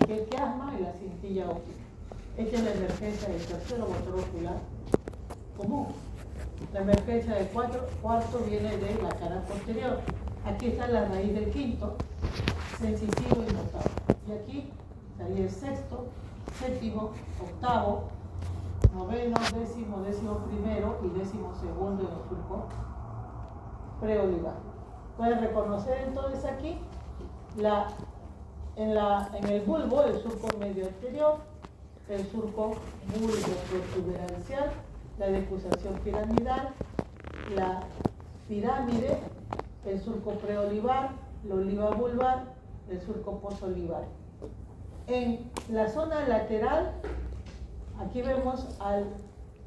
que es quiasma y la cintilla óptica. Esta es la emergencia del tercero motor ocular común. La emergencia del cuarto viene de la cara posterior. Aquí está la raíz del quinto, sensitivo y notable. Y aquí estaría el sexto, séptimo, octavo, noveno, décimo, décimo primero y décimo segundo en el surco preolivar. Pueden reconocer entonces aquí en el bulbo el surco medio anterior, el surco bulbo protuberancial, la decusación piramidal, la pirámide, el surco preolivar, la oliva vulvar, el surco posolivar. En la zona lateral, aquí vemos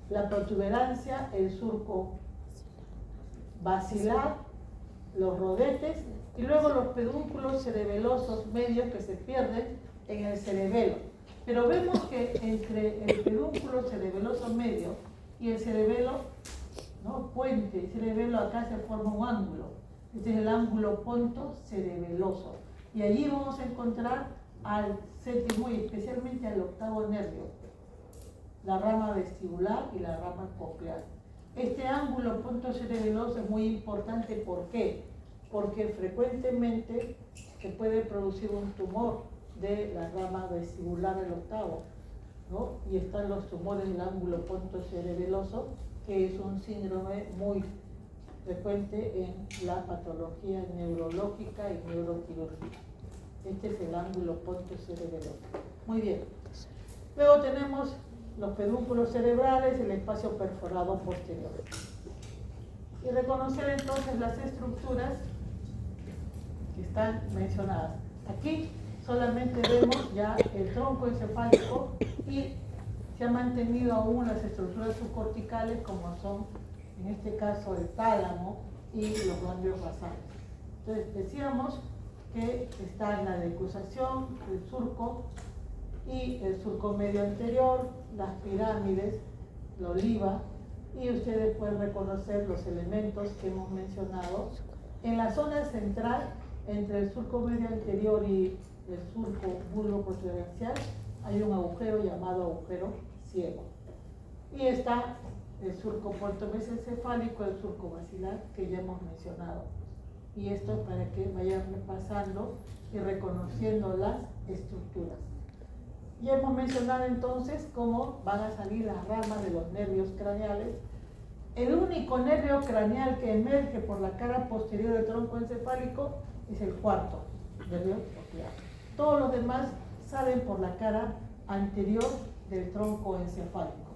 la protuberancia, el surco basilar, los rodetes y luego los pedúnculos cerebelosos medios que se pierden en el cerebelo. Pero vemos que entre el pedúnculo cerebeloso medio y el cerebelo, ¿no? Puente, cerebelo, acá se forma un ángulo. Este es el ángulo ponto-cerebeloso. Y allí vamos a encontrar al séptimo y especialmente al octavo nervio, la rama vestibular y la rama coclear. Este ángulo ponto-cerebeloso es muy importante. ¿Por qué? Porque frecuentemente se puede producir un tumor de la rama vestibular del octavo, ¿no? Y están los tumores del ángulo ponto-cerebeloso, que es un síndrome muy frecuente en la patología neurológica y neuroquirúrgica. Este es el ángulo ponto-cerebeloso. Muy bien. Luego tenemos los pedúnculos cerebrales, el espacio perforado posterior. Y reconocer entonces las estructuras que están mencionadas. Aquí solamente vemos ya el tronco encefálico y se han mantenido aún las estructuras subcorticales como son, en este caso, el tálamo y los ganglios basales. Entonces decíamos que está la decusación, el surco y el surco medio anterior, las pirámides, la oliva, y ustedes pueden reconocer los elementos que hemos mencionado. En la zona central, entre el surco medio anterior y el surco bulbo protuberancial, hay un agujero llamado agujero ciego. Y está el surco portomesencefálico, el surco basilar, que ya hemos mencionado. Y esto es para que vayan repasando y reconociendo las estructuras. Ya hemos mencionado entonces cómo van a salir las ramas de los nervios craneales. El único nervio craneal que emerge por la cara posterior del tronco encefálico es el cuarto nervio coclear. Todos los demás salen por la cara anterior del tronco encefálico.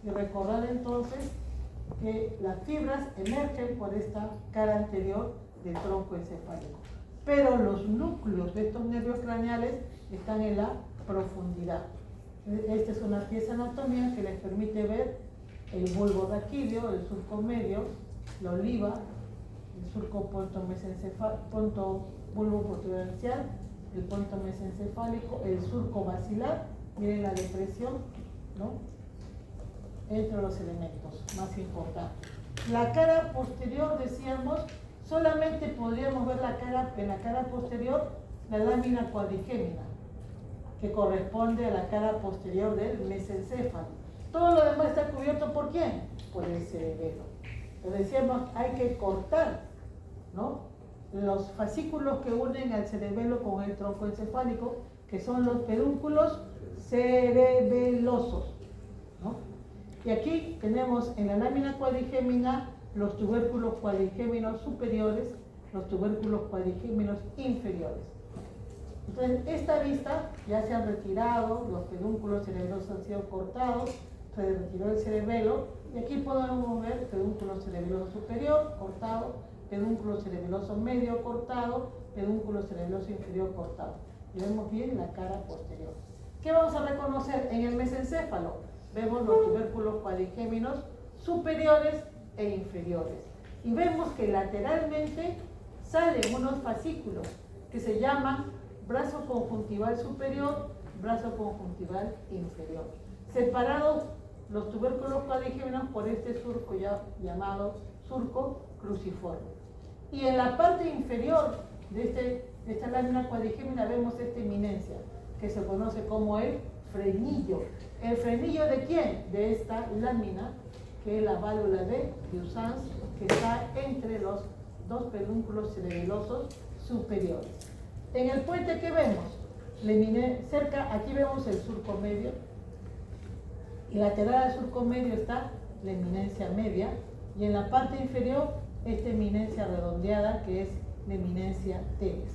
Y recordar entonces que las fibras emergen por esta cara anterior del tronco encefálico. Pero los núcleos de estos nervios craneales están en la profundidad. Esta es una pieza de anatomía que les permite ver el bulbo raquídeo, el surco medio, la oliva, el surco bulbo protuberancial, el ponto mesencefálico, el surco basilar. Miren la depresión, ¿no?, entre los elementos más importantes. La cara posterior, decíamos, solamente podríamos ver en la cara posterior la lámina cuadrigémina, que corresponde a la cara posterior del mesencéfalo. Todo lo demás está cubierto ¿por quién? Por el cerebelo. Entonces decíamos, hay que cortar, ¿no?, los fascículos que unen al cerebelo con el tronco encefálico, que son los pedúnculos cerebelosos, ¿no? Y aquí tenemos en la lámina cuadrigémina los tubérculos cuadrigéminos superiores, los tubérculos cuadrigéminos inferiores. Entonces, esta vista ya se han retirado, los pedúnculos cerebelosos han sido cortados, se retiró el cerebelo, y aquí podemos ver pedúnculo cerebeloso superior cortado, pedúnculo cerebeloso medio cortado, pedúnculo cerebeloso inferior cortado. Y vemos bien la cara posterior. ¿Qué vamos a reconocer? En el mesencéfalo vemos los tubérculos cuadrigéminos superiores e inferiores. Y vemos que lateralmente salen unos fascículos que se llaman brazo conjuntival superior, brazo conjuntival inferior. Separados los tubérculos cuadrigéminos por este surco ya llamado surco cruciforme. Y en la parte inferior de esta lámina cuadrigémina vemos esta eminencia, que se conoce como el frenillo. ¿El frenillo de quién? De esta lámina, que es la válvula de Vieussens, que está entre los dos pedúnculos cerebelosos superiores. En el puente, ¿qué vemos? Cerca, aquí vemos el surco medio, y lateral al surco medio está la eminencia media, y en la parte inferior esta eminencia redondeada, que es la eminencia teres.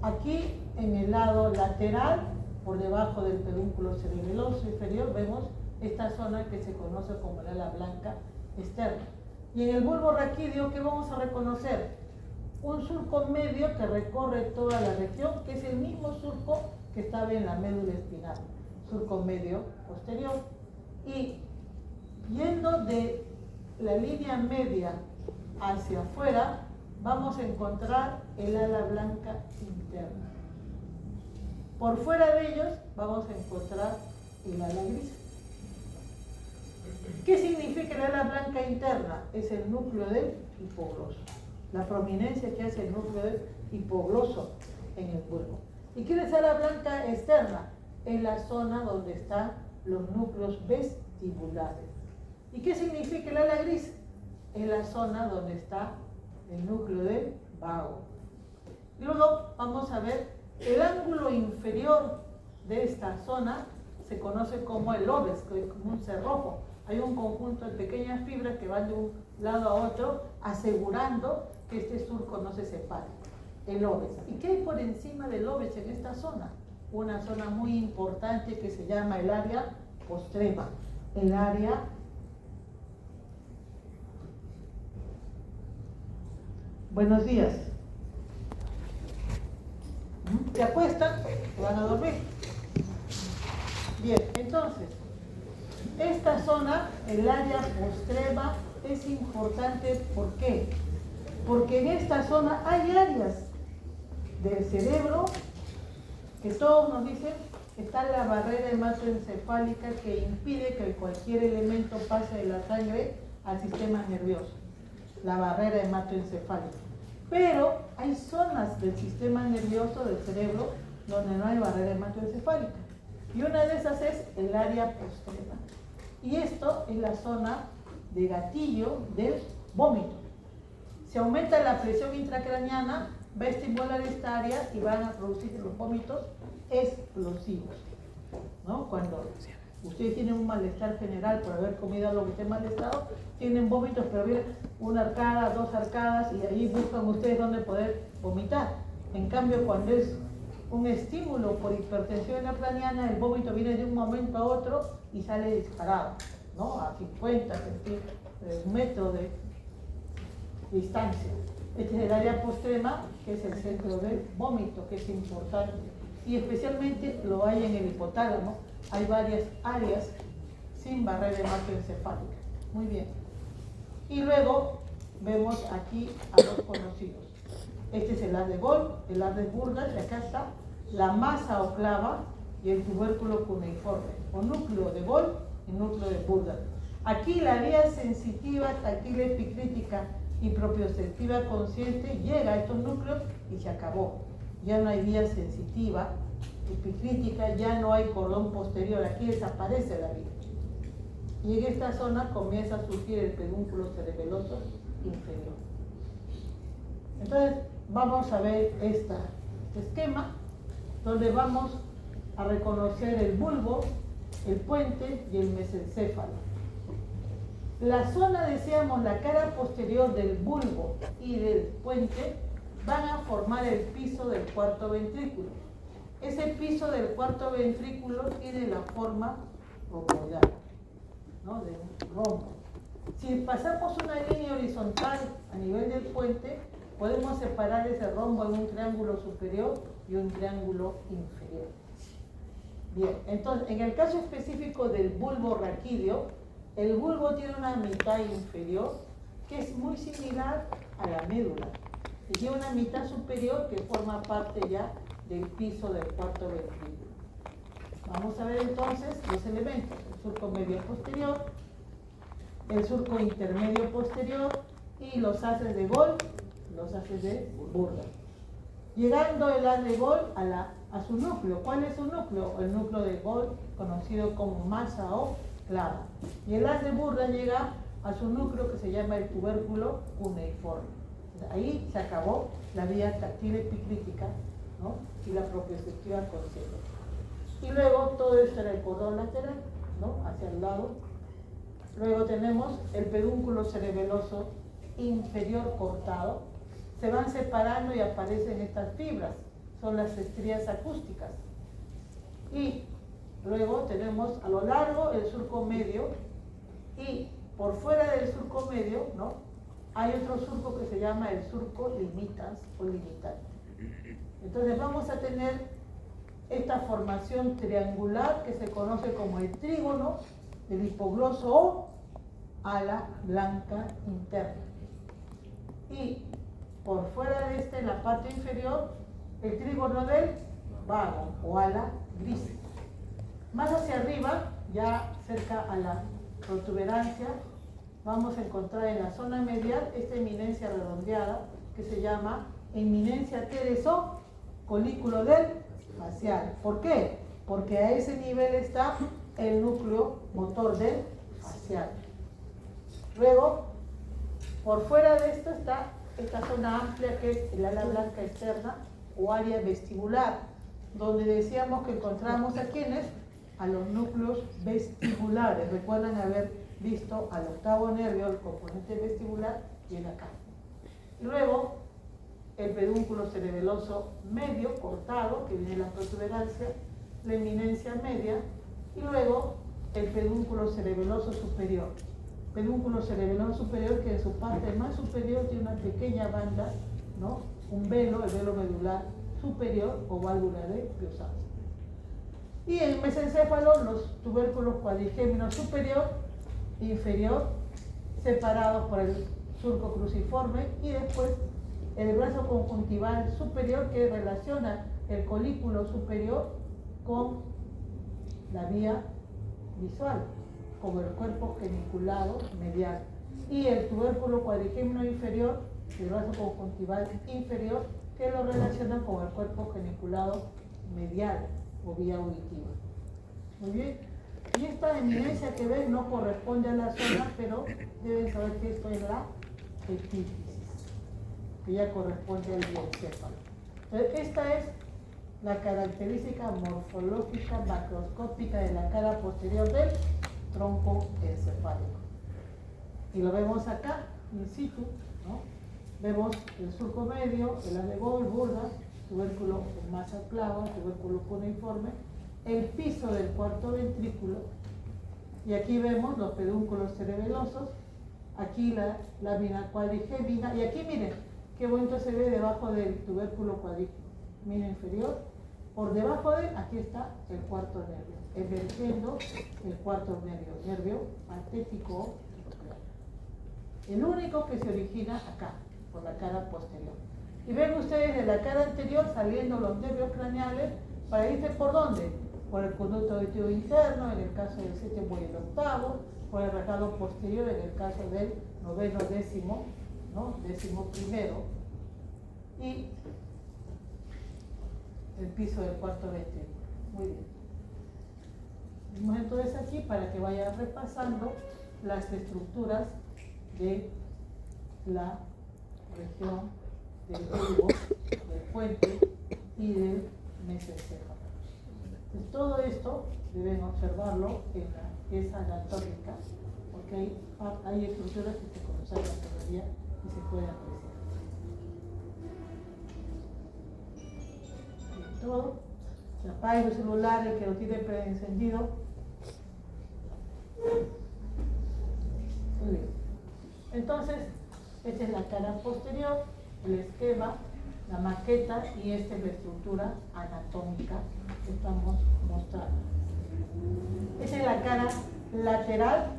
Aquí en el lado lateral, por debajo del pedúnculo cerebeloso inferior, vemos esta zona que se conoce como el ala blanca externa. Y en el bulbo raquídeo, ¿qué vamos a reconocer? Un surco medio que recorre toda la región, que es el mismo surco que estaba en la médula espinal, surco medio posterior. Y yendo de la línea media hacia afuera, vamos a encontrar el ala blanca interna. Por fuera de ellos vamos a encontrar el ala gris. ¿Qué significa el ala blanca interna? Es el núcleo del hipogloso, la prominencia que hace el núcleo del hipogloso en el bulbo. ¿Y qué es ala blanca externa? Es la zona donde están los núcleos vestibulares. ¿Y qué significa el ala gris? Es la zona donde está el núcleo del vago. Luego vamos a ver el ángulo inferior de esta zona, se conoce como el oves, como un cerrojo. Hay un conjunto de pequeñas fibras que van de un lado a otro, asegurando que este surco no se separe. El oves. ¿Y qué hay por encima del oves en esta zona? Una zona muy importante que se llama el área postrema. El área buenos días. ¿Se acuestan o van a dormir? Bien, entonces, esta zona, el área postrema, es importante. ¿Por qué? Porque en esta zona hay áreas del cerebro que todos nos dicen que está la barrera hematoencefálica que impide que cualquier elemento pase de la sangre al sistema nervioso. La barrera hematoencefálica. Pero hay zonas del sistema nervioso del cerebro donde no hay barrera hematoencefálica. Y una de esas es el área postrema. Y esto es la zona de gatillo del vómito. Si aumenta la presión intracraneana, va a estimular esta área y van a producir los vómitos explosivos, ¿no? Cuando ustedes tienen un malestar general por haber comido algo que esté mal estado, tienen vómitos, pero vienen una arcada, dos arcadas, y ahí buscan ustedes dónde poder vomitar. En cambio, cuando es un estímulo por hipertensión intracraneana, el vómito viene de un momento a otro y sale disparado, ¿no? A 50 metros de distancia. Este es el área postrema, que es el centro del vómito, que es importante. Y especialmente lo hay en el hipotálamo. Hay varias áreas sin barrera hematoencefálica. Muy bien. Y luego vemos aquí a los conocidos. Este es el haz de Gol, el haz de Burgard, y acá está la masa o clava y el tubérculo cuneiforme, o núcleo de Gol y núcleo de Burgard. Aquí la vía sensitiva, táctil, epicrítica y propioceptiva consciente llega a estos núcleos y se acabó. Ya no hay vía sensitiva, epicrítica, ya no hay cordón posterior, aquí desaparece la vía. Y en esta zona comienza a surgir el pedúnculo cerebeloso inferior. Entonces vamos a ver este esquema donde vamos a reconocer el bulbo, el puente y el mesencéfalo. La zona, decíamos, la cara posterior del bulbo y del puente van a formar el piso del cuarto ventrículo. Ese piso del cuarto ventrículo tiene la forma romboidal, ¿no? De un rombo. Si pasamos una línea horizontal a nivel del puente, podemos separar ese rombo en un triángulo superior y un triángulo inferior. Bien, entonces, en el caso específico del bulbo raquídeo, el bulbo tiene una mitad inferior que es muy similar a la médula y tiene una mitad superior que forma parte ya del piso del cuarto ventrículo. Vamos a ver entonces los elementos: el surco medio posterior, el surco intermedio posterior y los haces de Gol, los haces de Burgard. Llegando el haz de Gol a a su núcleo. ¿Cuál es su núcleo? El núcleo de Golgi, conocido como masa o clavo. Y el haz de Burda llega a su núcleo que se llama el tubérculo cuneiforme. Ahí se acabó la vía táctil epicrítica, ¿no? Y la propioceptiva consciente. Y luego todo esto era el cordón lateral, ¿no? Hacia el lado. Luego tenemos el pedúnculo cerebeloso inferior cortado. Se van separando y aparecen estas fibras, son las estrías acústicas. Y luego tenemos a lo largo el surco medio y por fuera del surco medio, ¿no? Hay otro surco que se llama el surco limitas o limitante. Entonces vamos a tener esta formación triangular que se conoce como el trígono del hipogloso o ala blanca interna. Y por fuera de en la parte inferior, el trígono del vago o ala gris. Más hacia arriba, ya cerca a la protuberancia, vamos a encontrar en la zona medial esta eminencia redondeada que se llama eminencia tereso colículo del facial. ¿Por qué? Porque a ese nivel está el núcleo motor del facial. Luego, por fuera de esto está esta zona amplia que es el ala blanca externa o área vestibular, donde decíamos que encontramos a quienes, a los núcleos vestibulares. Recuerdan haber visto al octavo nervio, el componente vestibular, viene acá. Y luego el pedúnculo cerebeloso medio cortado, que viene de la protuberancia, la eminencia media, y luego el pedúnculo cerebeloso superior. Pedúnculo cerebeloso superior que en su parte más superior tiene una pequeña banda, ¿no? Un velo, el velo medular superior o válvula de Piosaz. Y en el mesencéfalo los tubérculos cuadrigéminos superior e inferior separados por el surco cruciforme y después el brazo conjuntival superior que relaciona el colículo superior con la vía visual, como el cuerpo geniculado medial, y el tubérculo cuadrigémino inferior, el brazo conjuntival inferior, que lo relaciona con el cuerpo geniculado medial o vía auditiva. Muy bien. Y esta eminencia que ven no corresponde a la zona, pero deben saber que esto es la epífisis, que ya corresponde al diencéfalo. Esta es la característica morfológica macroscópica de la cara posterior del tronco encefálico. Y lo vemos acá, in situ, ¿no? Vemos el surco medio, el haz de Golgi, Burda, tubérculo con masa clava, tubérculo cuneiforme, el piso del cuarto ventrículo, y aquí vemos los pedúnculos cerebelosos, aquí la lámina cuadrigémina, y aquí miren, qué bonito se ve debajo del tubérculo cuadrigémino inferior, por debajo de él, aquí está el cuarto nervio, emergiendo el cuarto nervio patético, el único que se origina acá, por la cara posterior. Y ven ustedes de la cara anterior saliendo los nervios craneales para irse por dónde, por el conducto auditivo interno, en el caso del séptimo y el octavo, por el rasgado posterior, en el caso del noveno, décimo, ¿no? Décimo primero, y el piso del cuarto ventrículo. Muy bien. Vamos entonces aquí para que vayan repasando las estructuras de la región del bulbo, del puente y del mesencéfalo. Entonces, todo esto deben observarlo en la pieza anatómica, porque hay estructuras que se conocen todavía y se pueden apreciar. Todo, se apaga el celular, el que lo tiene preencendido. Muy bien. Entonces, esta es la cara posterior, el esquema, la maqueta, y esta es la estructura anatómica que estamos mostrando. Esta es la cara lateral,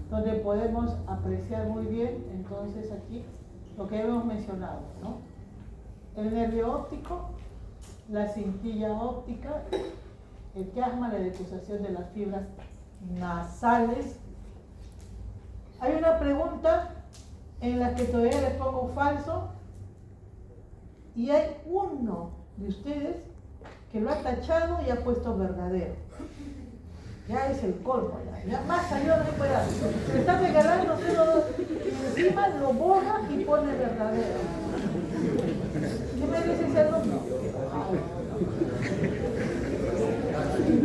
donde podemos apreciar muy bien, entonces aquí, lo que hemos mencionado, ¿no? El nervio óptico, la cintilla óptica, el quiasma, la decusación de las fibras nasales. Hay una pregunta en la que todavía les pongo falso y hay uno de ustedes que lo ha tachado y ha puesto verdadero. Ya es el colmo, ya más allá no se puede dar. Se está regalando y encima lo borra y pone verdadero. ¿Qué me dice ese alumno?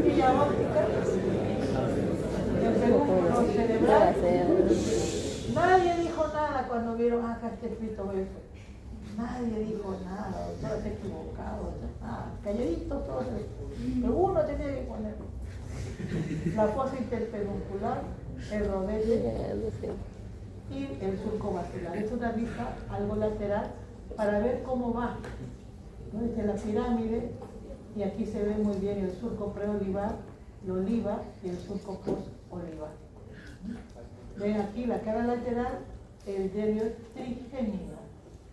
Pilla óptica, el pedúnculo cerebral. Nadie dijo nada cuando vieron acá este escrito F. Nadie dijo nada, todos equivocados, nada, calladitos todos. Pero uno tenía que ponerlo. La fosa interpeduncular, el rodete y el surco basilar. Es una vista algo lateral para ver cómo va. Desde la pirámide, y aquí se ve muy bien el surco preolivar, el oliva y el surco post-olivar. Ven aquí la cara lateral, el nervio trigémino,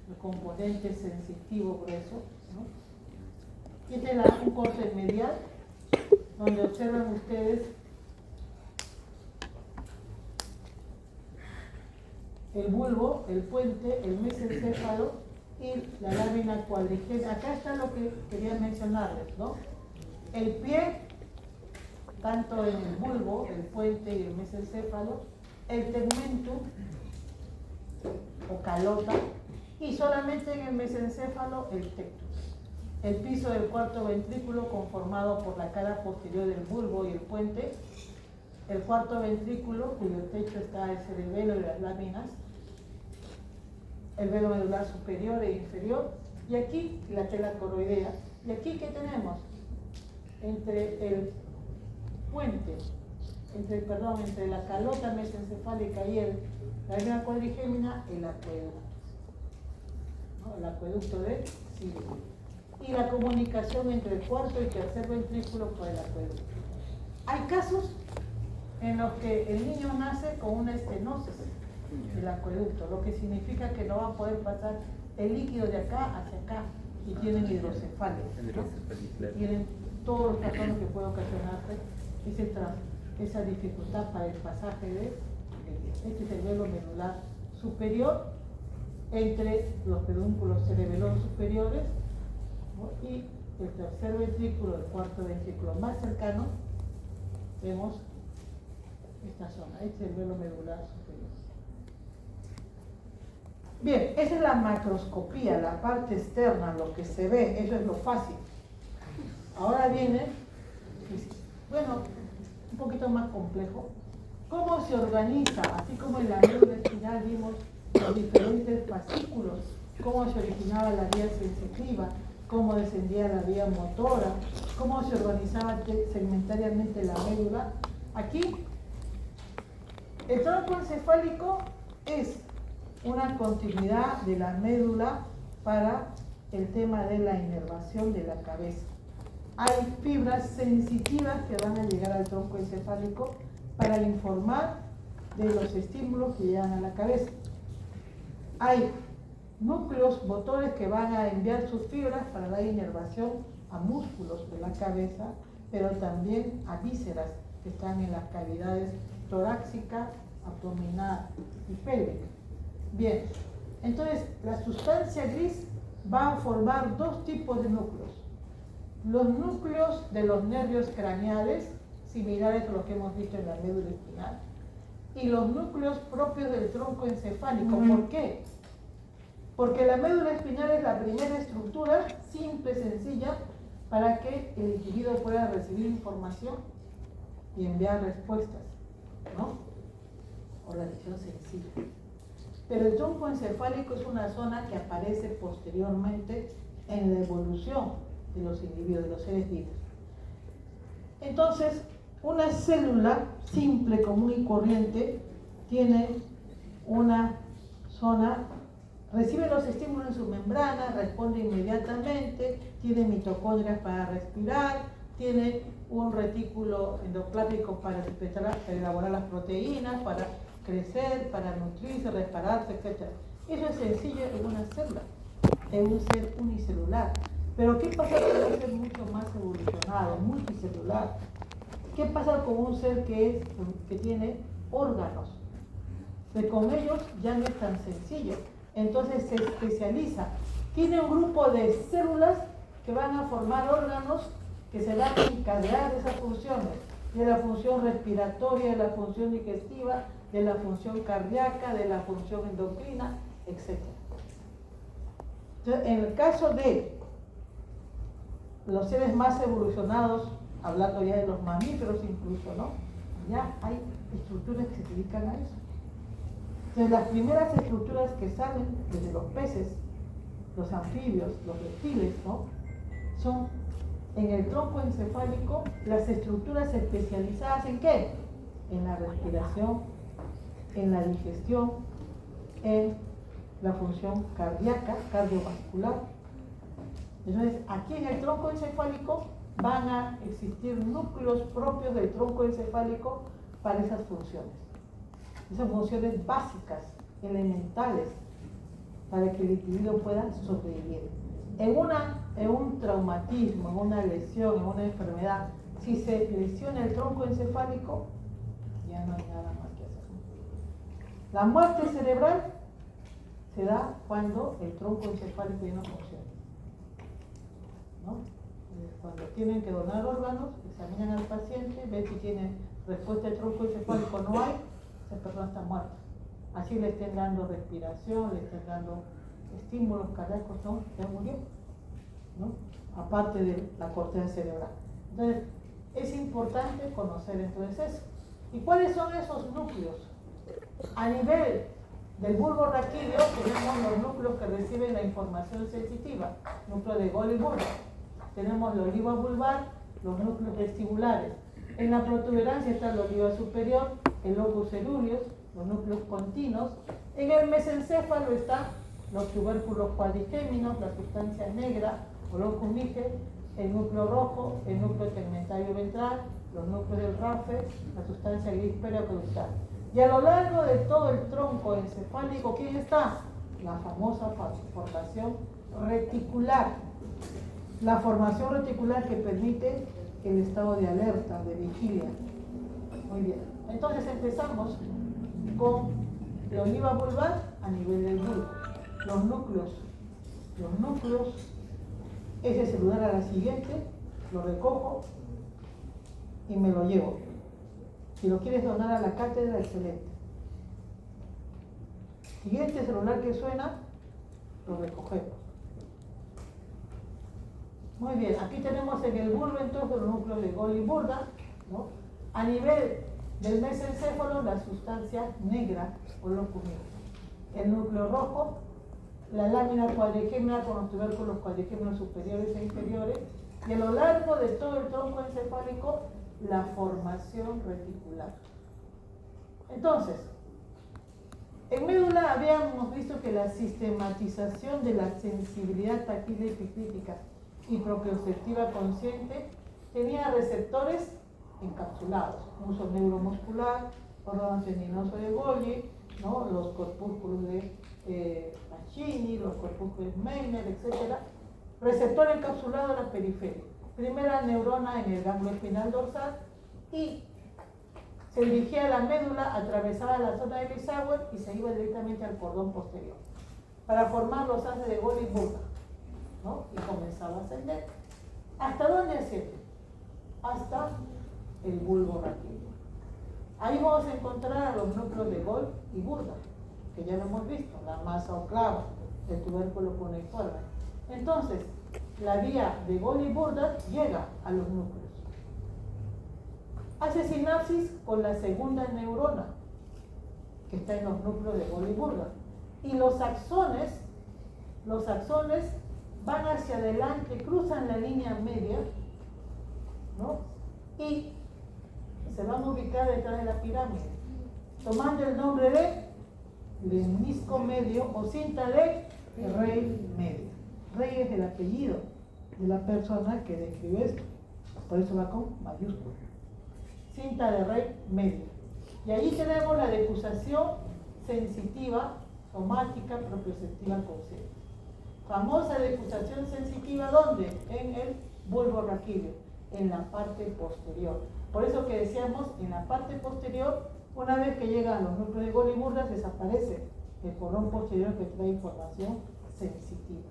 el componente sensitivo grueso, ¿no? Y este es un corte medial, donde observan ustedes el bulbo, el puente, el mesencéfalo y la lámina cuadrigémina. Acá está lo que quería mencionarles, ¿no? El pie, tanto en el bulbo, el puente y el mesencéfalo, el tegmentum o calota, y solamente en el mesencéfalo el tectus. El piso del cuarto ventrículo conformado por la cara posterior del bulbo y el puente, el cuarto ventrículo cuyo techo está el cerebelo y las láminas, el velo medular superior e inferior, y aquí la tela coroidea. Y aquí, ¿qué tenemos? Entre el puente, entre la calota mesencefálica y la lámina cuadrigémina, el acueducto, ¿no? El acueducto de Sirio. Y la comunicación entre el cuarto y tercer ventrículo por el acueducto. Hay casos en los que el niño nace con una estenosis del acueducto, lo que significa que no va a poder pasar el líquido de acá hacia acá y tienen hidrocefalia, ¿no? Tienen todos los trastornos que puede ocasionarse esa dificultad para el pasaje de este es el velo medular superior entre los pedúnculos cerebelosos superiores, ¿no? Y el tercer ventrículo, el cuarto ventrículo más cercano, vemos esta zona. Este es el velo medular superior. Bien, esa es la macroscopía, la parte externa, lo que se ve, eso es lo fácil. Ahora viene, bueno, un poquito más complejo, cómo se organiza, así como en la médula espinal vimos los diferentes fascículos, cómo se originaba la vía sensitiva, cómo descendía la vía motora, cómo se organizaba segmentariamente la médula. Aquí, el tronco encefálico es una continuidad de la médula para el tema de la inervación de la cabeza. Hay fibras sensitivas que van a llegar al tronco encefálico para informar de los estímulos que llegan a la cabeza. Hay núcleos motores que van a enviar sus fibras para dar inervación a músculos de la cabeza, pero también a vísceras que están en las cavidades torácica, abdominal y pélvica. Bien, entonces la sustancia gris va a formar dos tipos de núcleos. Los núcleos de los nervios craneales, similares a los que hemos visto en la médula espinal, y los núcleos propios del tronco encefálico. ¿Por qué? Porque la médula espinal es la primera estructura simple, sencilla, para que el individuo pueda recibir información y enviar respuestas, ¿no? Organización sencilla. Pero el tronco encefálico es una zona que aparece posteriormente en la evolución de los individuos, de los seres vivos. Entonces, una célula simple, común y corriente tiene una zona, recibe los estímulos en su membrana, responde inmediatamente, tiene mitocondrias para respirar, tiene un retículo endoplásmico para elaborar las proteínas, para crecer, para nutrirse, repararse, etc. Eso es sencillo en una célula, en un ser unicelular. Pero ¿qué pasa con un ser mucho más evolucionado, multicelular? ¿Qué pasa con un ser que tiene órganos? Que con ellos ya no es tan sencillo. Entonces se especializa. Tiene un grupo de células que van a formar órganos que se van a encargar de esas funciones, de la función respiratoria, de la función digestiva, de la función cardíaca, de la función endocrina, etc. Entonces, en el caso de los seres más evolucionados, hablando ya de los mamíferos incluso, ¿no? Ya hay estructuras que se dedican a eso. Entonces, las primeras estructuras que salen desde los peces, los anfibios, los reptiles, ¿no? Son en el tronco encefálico las estructuras especializadas ¿en qué? En la respiración, en la digestión, en la función cardíaca, cardiovascular. Entonces, aquí en el tronco encefálico van a existir núcleos propios del tronco encefálico para esas funciones. Esas funciones básicas, elementales, para que el individuo pueda sobrevivir. En un traumatismo, en una lesión, en una enfermedad, si se lesiona el tronco encefálico, ya no hay nada más que hacer. La muerte cerebral se da cuando el tronco encefálico ya no funciona, ¿no? Cuando tienen que donar órganos, examinan al paciente, ven si tiene respuesta al tronco encefálico, no hay, esa persona está muerta. Así le estén dando respiración, le estén dando estímulos cardíacos, no, ya murió, ¿no? Aparte de la corteza cerebral. Entonces, es importante conocer entonces eso. ¿Y cuáles son esos núcleos? A nivel del bulbo raquídeo tenemos los núcleos que reciben la información sensitiva, núcleo de Golgi y Burda. Tenemos la oliva vulvar, los núcleos vestibulares. En la protuberancia está la oliva superior, el locus ceruleus, los núcleos continuos. En el mesencéfalo están los tubérculos cuadrigéminos, la sustancia negra o locus níger, el núcleo rojo, el núcleo tegmentario ventral, los núcleos del rafe, la sustancia gris periaqueductal. Y a lo largo de todo el tronco encefálico, ¿quién está? La famosa formación reticular. La formación reticular que permite el estado de alerta, de vigilia. Muy bien. Entonces empezamos con la oliva vulvar a nivel del bulbo. Los núcleos, ese celular a la siguiente, lo recojo y me lo llevo. Si lo quieres donar a la cátedra, excelente. Siguiente celular que suena, lo recogemos. Muy bien, aquí tenemos en el bulbo entonces los núcleos de Golgi y Burda, ¿no? A nivel del mesencéfalo, la sustancia negra o locus níger. El núcleo rojo, la lámina cuadrigémina con los tubérculos cuadrigéminos superiores e inferiores, y a lo largo de todo el tronco encefálico, la formación reticular. Entonces, en médula habíamos visto que la sistematización de la sensibilidad táctil epicrítica y propioceptiva consciente tenía receptores encapsulados, uso neuromuscular, órgano tendinoso de Golgi, ¿no? Los corpúsculos de Pacini, los corpúsculos de Meiner, etc. Receptor encapsulado en la periferia. Primera neurona en el ganglio espinal dorsal y se dirigía a la médula, atravesaba la zona de Eisenhower y se iba directamente al cordón posterior para formar los haces de Golgi y Burda, ¿no? Y comenzaba a ascender. ¿Hasta dónde asciende? Hasta el bulbo raquídeo. Ahí vamos a encontrar a los núcleos de Golgi y Burda, que ya lo hemos visto, la masa o clava del tubérculo cuneiforme. Entonces, la vía de Golgi y Burda llega a los núcleos. Hace sinapsis con la segunda neurona, que está en los núcleos de Golgi y Burda. Y los axones van hacia adelante, cruzan la línea media, ¿no? Y se van a ubicar detrás de la pirámide, tomando el nombre de lemnisco medio o cinta de rey medio. Rey es el apellido de la persona que describe esto, por eso va con mayúscula. Cinta de rey medio. Y allí tenemos la decusación sensitiva, somática, propioceptiva consciente. Famosa decusación sensitiva, ¿dónde? En el bulbo raquídeo, en la parte posterior. Por eso que decíamos, en la parte posterior, una vez que llegan los núcleos de Golgi y Burda, desaparece el cordón posterior que trae información sensitiva.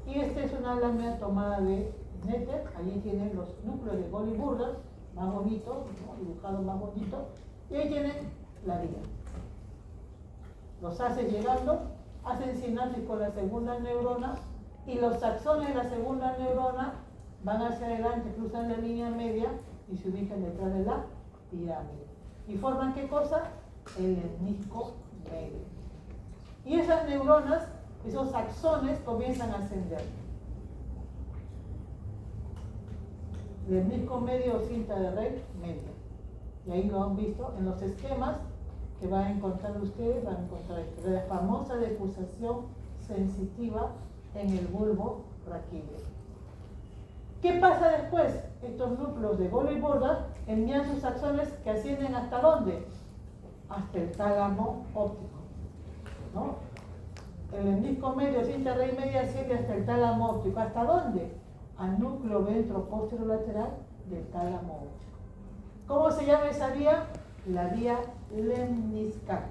Y esta es una lámina tomada de Netter. Allí tienen los núcleos de Gol y Burdas, más bonitos, ¿no? Dibujados más bonitos. Y ahí tienen la vía. Los haces llegando, hacen sinapsis con la segunda neurona y los axones de la segunda neurona van hacia adelante, cruzan la línea media y se ubican detrás de la pirámide. ¿Y forman qué cosa? El lemnisco medio. Y esas neuronas, esos axones comienzan a ascender. Lemnisco medio o cinta de Rey media. Y ahí lo han visto en los esquemas que van a encontrar ustedes, van a encontrar la famosa decusación sensitiva en el bulbo raquídeo. ¿Qué pasa después? Estos núcleos de Gol y Burdas envían sus axones que ascienden ¿hasta dónde? Hasta el tálamo óptico, ¿no? El lemnisco medio, cinta Rey media, asciende hasta el tálamo óptico. ¿Hasta dónde? Al núcleo ventroposterolateral del tálamo óptico. ¿Cómo se llama esa vía? La vía lemniscal.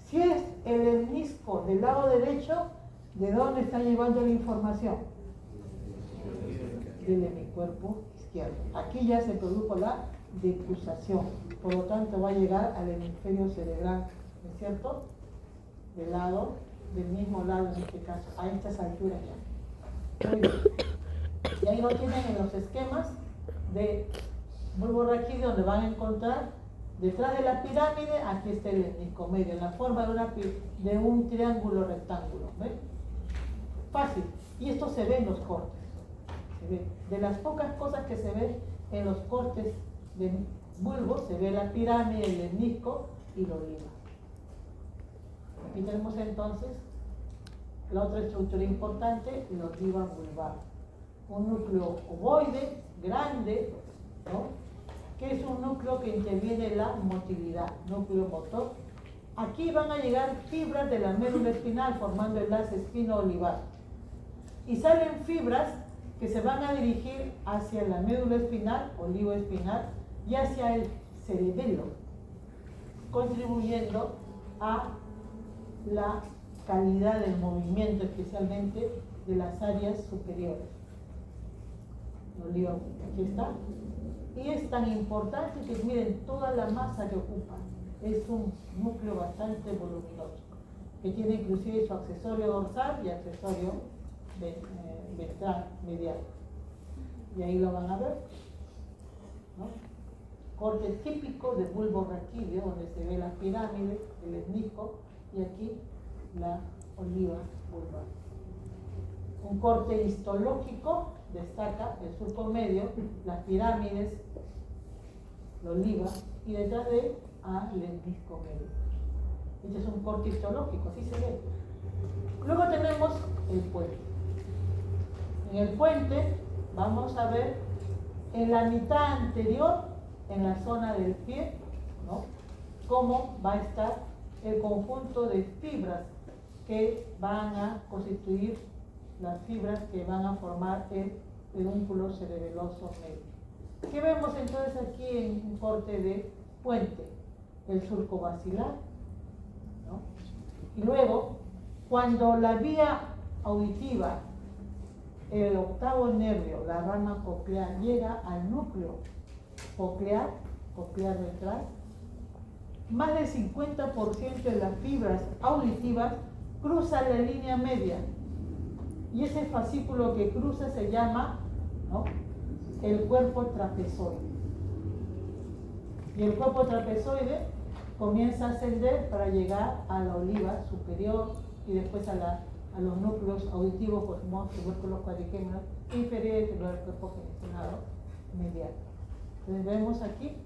Si es el lemnisco del lado derecho, ¿de dónde está llevando la información? Del hemicuerpo izquierdo. Aquí ya se produjo la decusación, por lo tanto va a llegar al hemisferio cerebral, ¿no es cierto? Del mismo lado en este caso, a estas alturas ya. Muy bien. Y ahí lo tienen en los esquemas de bulbo raquídeo, donde van a encontrar detrás de la pirámide, aquí está el lemnisco medio, en la forma de un triángulo rectángulo. ¿Ven? Fácil. Y esto se ve en los cortes. Se ve. De las pocas cosas que se ven en los cortes de bulbo, se ve la pirámide, el lemnisco y la oliva. Aquí tenemos entonces la otra estructura importante, la oliva vulvar. Un núcleo ovoide, grande, ¿no? Que es un núcleo que interviene en la motilidad, núcleo motor. Aquí van a llegar fibras de la médula espinal formando el enlace espino-olivar. Y salen fibras que se van a dirigir hacia la médula espinal, olivo espinal, y hacia el cerebelo, contribuyendo a la calidad del movimiento, especialmente de las áreas superiores. Olivo, aquí está. Y es tan importante que miren toda la masa que ocupa. Es un núcleo bastante voluminoso, que tiene inclusive su accesorio dorsal y accesorio ventral medial. Y ahí lo van a ver, ¿no? Corte típico de bulbo raquídeo, donde se ve la pirámide, el lemnisco, y aquí la oliva vulvar. Un corte histológico destaca el surco medio, las pirámides, la oliva, y detrás de él el lemnisco medio. Este es un corte histológico, así se ve. Luego tenemos el puente. En el puente vamos a ver en la mitad anterior, en la zona del pie, ¿no? Cómo va a estar el conjunto de fibras que van a constituir las fibras que van a formar el pedúnculo cerebeloso medio. ¿Qué vemos entonces aquí en un corte de puente? El surco basilar, ¿no? Y luego, cuando la vía auditiva, el octavo nervio, la rama coclear, llega al núcleo coclear ventral, más del 50% de las fibras auditivas cruzan la línea media. Y ese fascículo que cruza se llama, ¿no?, el cuerpo trapezoide. Y el cuerpo trapezoide comienza a ascender para llegar a la oliva superior y después a los núcleos auditivos, como tubérculos cuadrigémenos inferiores y luego el cuerpo gestionado medial. Entonces vemos aquí.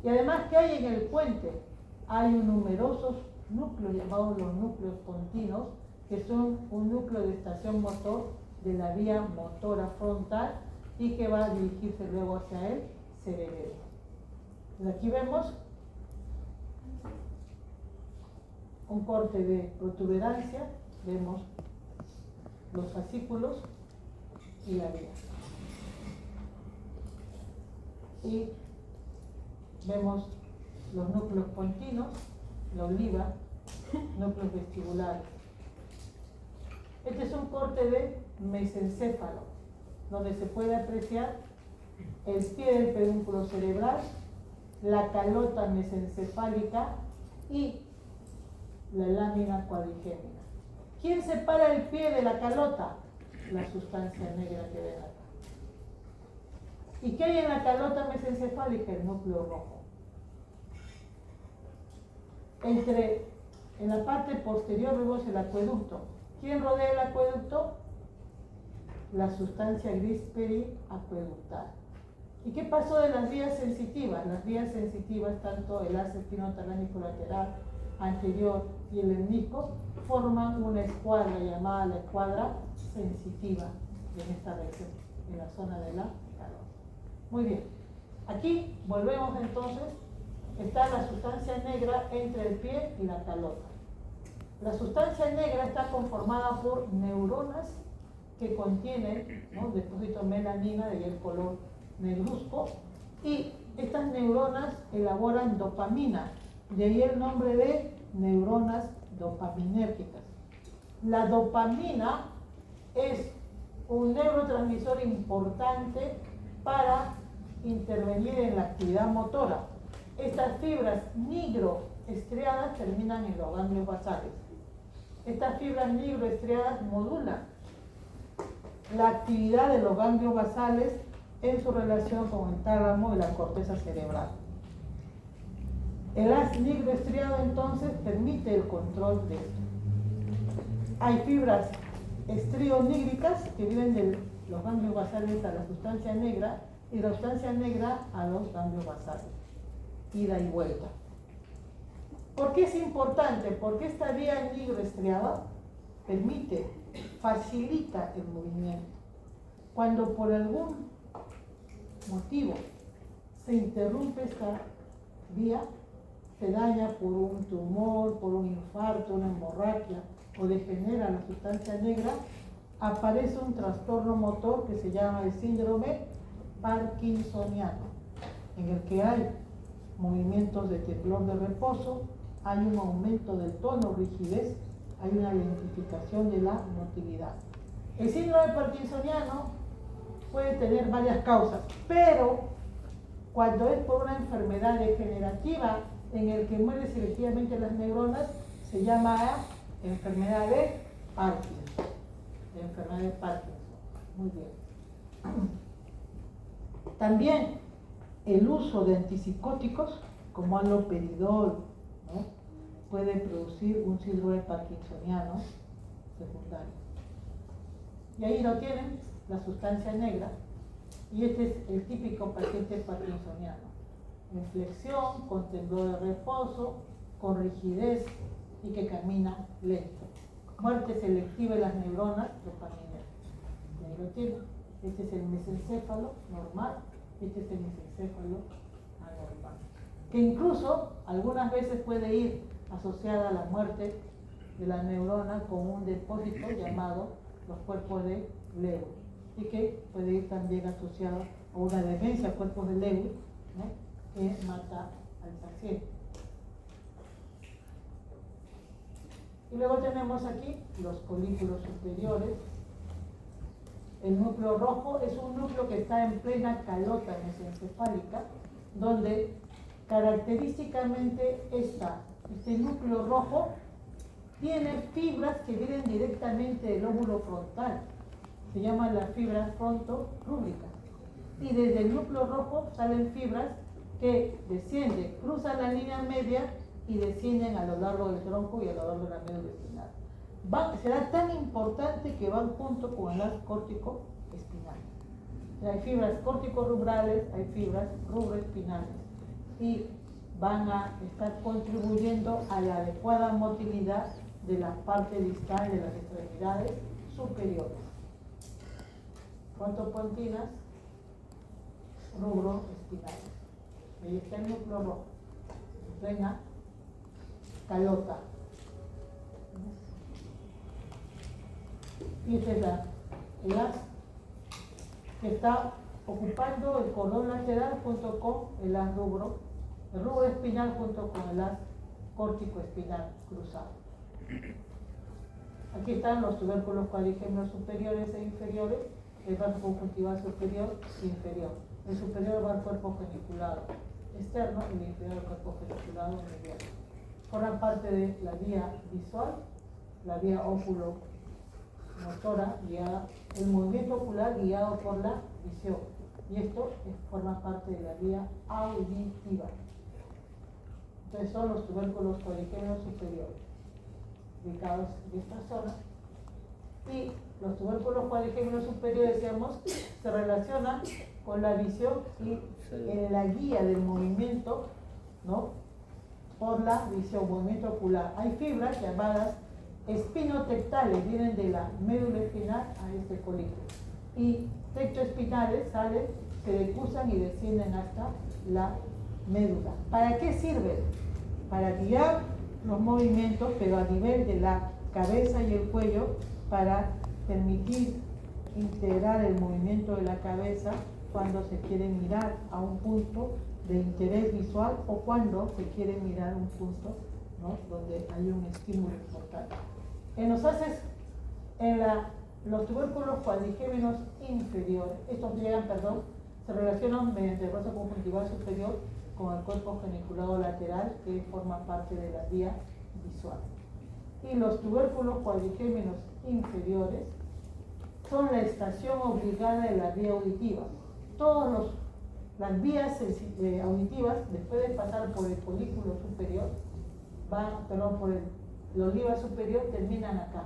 Y además, ¿qué hay en el puente? Hay numerosos núcleos llamados los núcleos continuos, que son un núcleo de estación motor de la vía motora frontal y que va a dirigirse luego hacia el cerebelo. Entonces aquí vemos un corte de protuberancia, vemos los fascículos y la vía. Y vemos los núcleos continuos, la oliva, núcleos vestibulares. Este es un corte de mesencéfalo, donde se puede apreciar el pie del pedúnculo cerebral, la calota mesencefálica y la lámina cuadrigémina. ¿Quién separa el pie de la calota? La sustancia negra que ven acá. ¿Y qué hay en la calota mesencefálica? El núcleo rojo. En la parte posterior vemos el acueducto. ¿Quién rodea el acueducto? La sustancia gris periacueductal. ¿Y qué pasó de las vías sensitivas? Las vías sensitivas, tanto el haz espinotalámico lateral anterior y el lemnisco, forman una escuadra llamada la escuadra sensitiva en esta región, en la zona de la calota. Muy bien. Aquí volvemos entonces. Está la sustancia negra entre el pie y la calota. La sustancia negra está conformada por neuronas que contienen, ¿no?, depósito de melanina, de ahí el color negruzco, y estas neuronas elaboran dopamina, de ahí el nombre de neuronas dopaminérgicas. La dopamina es un neurotransmisor importante para intervenir en la actividad motora. Estas fibras nigroestriadas terminan en los ganglios basales. Estas fibras nigroestriadas modulan la actividad de los ganglios basales en su relación con el tálamo y la corteza cerebral. El haz nigroestriado entonces permite el control de esto. Hay fibras estrionígricas que vienen de los ganglios basales a la sustancia negra y la sustancia negra a los ganglios basales. Ida y vuelta. ¿Por qué es importante? Porque esta vía nigroestriada permite, facilita el movimiento. Cuando por algún motivo se interrumpe esta vía, se daña por un tumor, por un infarto, una hemorragia o degenera la sustancia negra, aparece un trastorno motor que se llama el síndrome parkinsoniano, en el que hay movimientos de temblor de reposo, hay un aumento del tono rigidez, hay una lentificación de la motilidad. El síndrome parkinsoniano puede tener varias causas, pero cuando es por una enfermedad degenerativa en el que mueren selectivamente las neuronas, se llama enfermedad de Parkinson. Enfermedad de Parkinson. Muy bien. También el uso de antipsicóticos, como haloperidol, ¿no?, puede producir un síndrome parkinsoniano secundario. Y ahí lo tienen, la sustancia negra, y este es el típico paciente parkinsoniano. En flexión, con temblor de reposo, con rigidez y que camina lento. Muerte selectiva de las neuronas dopaminérgicas. Y ahí lo tienen. Este es el mesencéfalo normal, este es el mesencéfalo anormal. Que incluso algunas veces puede ir asociada a la muerte de la neurona con un depósito llamado los cuerpos de Lewy, y que puede ir también asociado a una demencia, cuerpos de Lewy, ¿no?, que mata al paciente. Y luego tenemos aquí los colículos superiores. El núcleo rojo es un núcleo que está en plena calota mesencefálica, donde característicamente este núcleo rojo tiene fibras que vienen directamente del lóbulo frontal. Se llaman las fibras frontorúbricas. Y desde el núcleo rojo salen fibras que descienden, cruzan la línea media y descienden a lo largo del tronco y a lo largo de la médula espinal. Será tan importante que van junto con el haz córtico espinal. Hay fibras córtico-rubrales, hay fibras rubroespinales y van a estar contribuyendo a la adecuada motilidad de la parte distal de las extremidades superiores. Frontopontinas, rubroespinales. Ahí está el núcleo rojo, en plena calota. Y este es el haz que está ocupando el cordón lateral junto con el haz rubro, el rubro espinal junto con el haz córtico espinal cruzado. Aquí están los tubérculos cuadrigémenos superiores e inferiores, el vaso conjuntival superior e inferior. El superior va al cuerpo geniculado externo y el inferior al cuerpo geniculado medial. Forman parte de la vía visual, la vía oculomotora, guiada, el movimiento ocular guiado por la visión. Y esto forma parte de la vía auditiva. Entonces son los tubérculos cuadrigémenos superiores, ubicados en esta zona. Y los tubérculos cuadrigémenos superiores, decíamos, se relacionan con la visión y en la guía del movimiento, ¿no?, por la visión, movimiento ocular. Hay fibras llamadas espinotectales, vienen de la médula espinal a este colículo. Y tectoespinales salen, se decursan y descienden hasta la médula. ¿Para qué sirven? Para guiar los movimientos, pero a nivel de la cabeza y el cuello, para permitir integrar el movimiento de la cabeza cuando se quiere mirar a un punto de interés visual o cuando se quiere mirar un punto, ¿no?, donde hay un estímulo importante. En los haces, los tubérculos cuadrigémenos inferiores, estos llegan, se relacionan mediante el vaso conjuntival superior con el cuerpo geniculado lateral, que forma parte de la vía visual. Y los tubérculos cuadrigémenos inferiores son la estación obligada de la vía auditiva. Todas las vías auditivas, después de pasar por el folículo superior, por el oliva superior, terminan acá.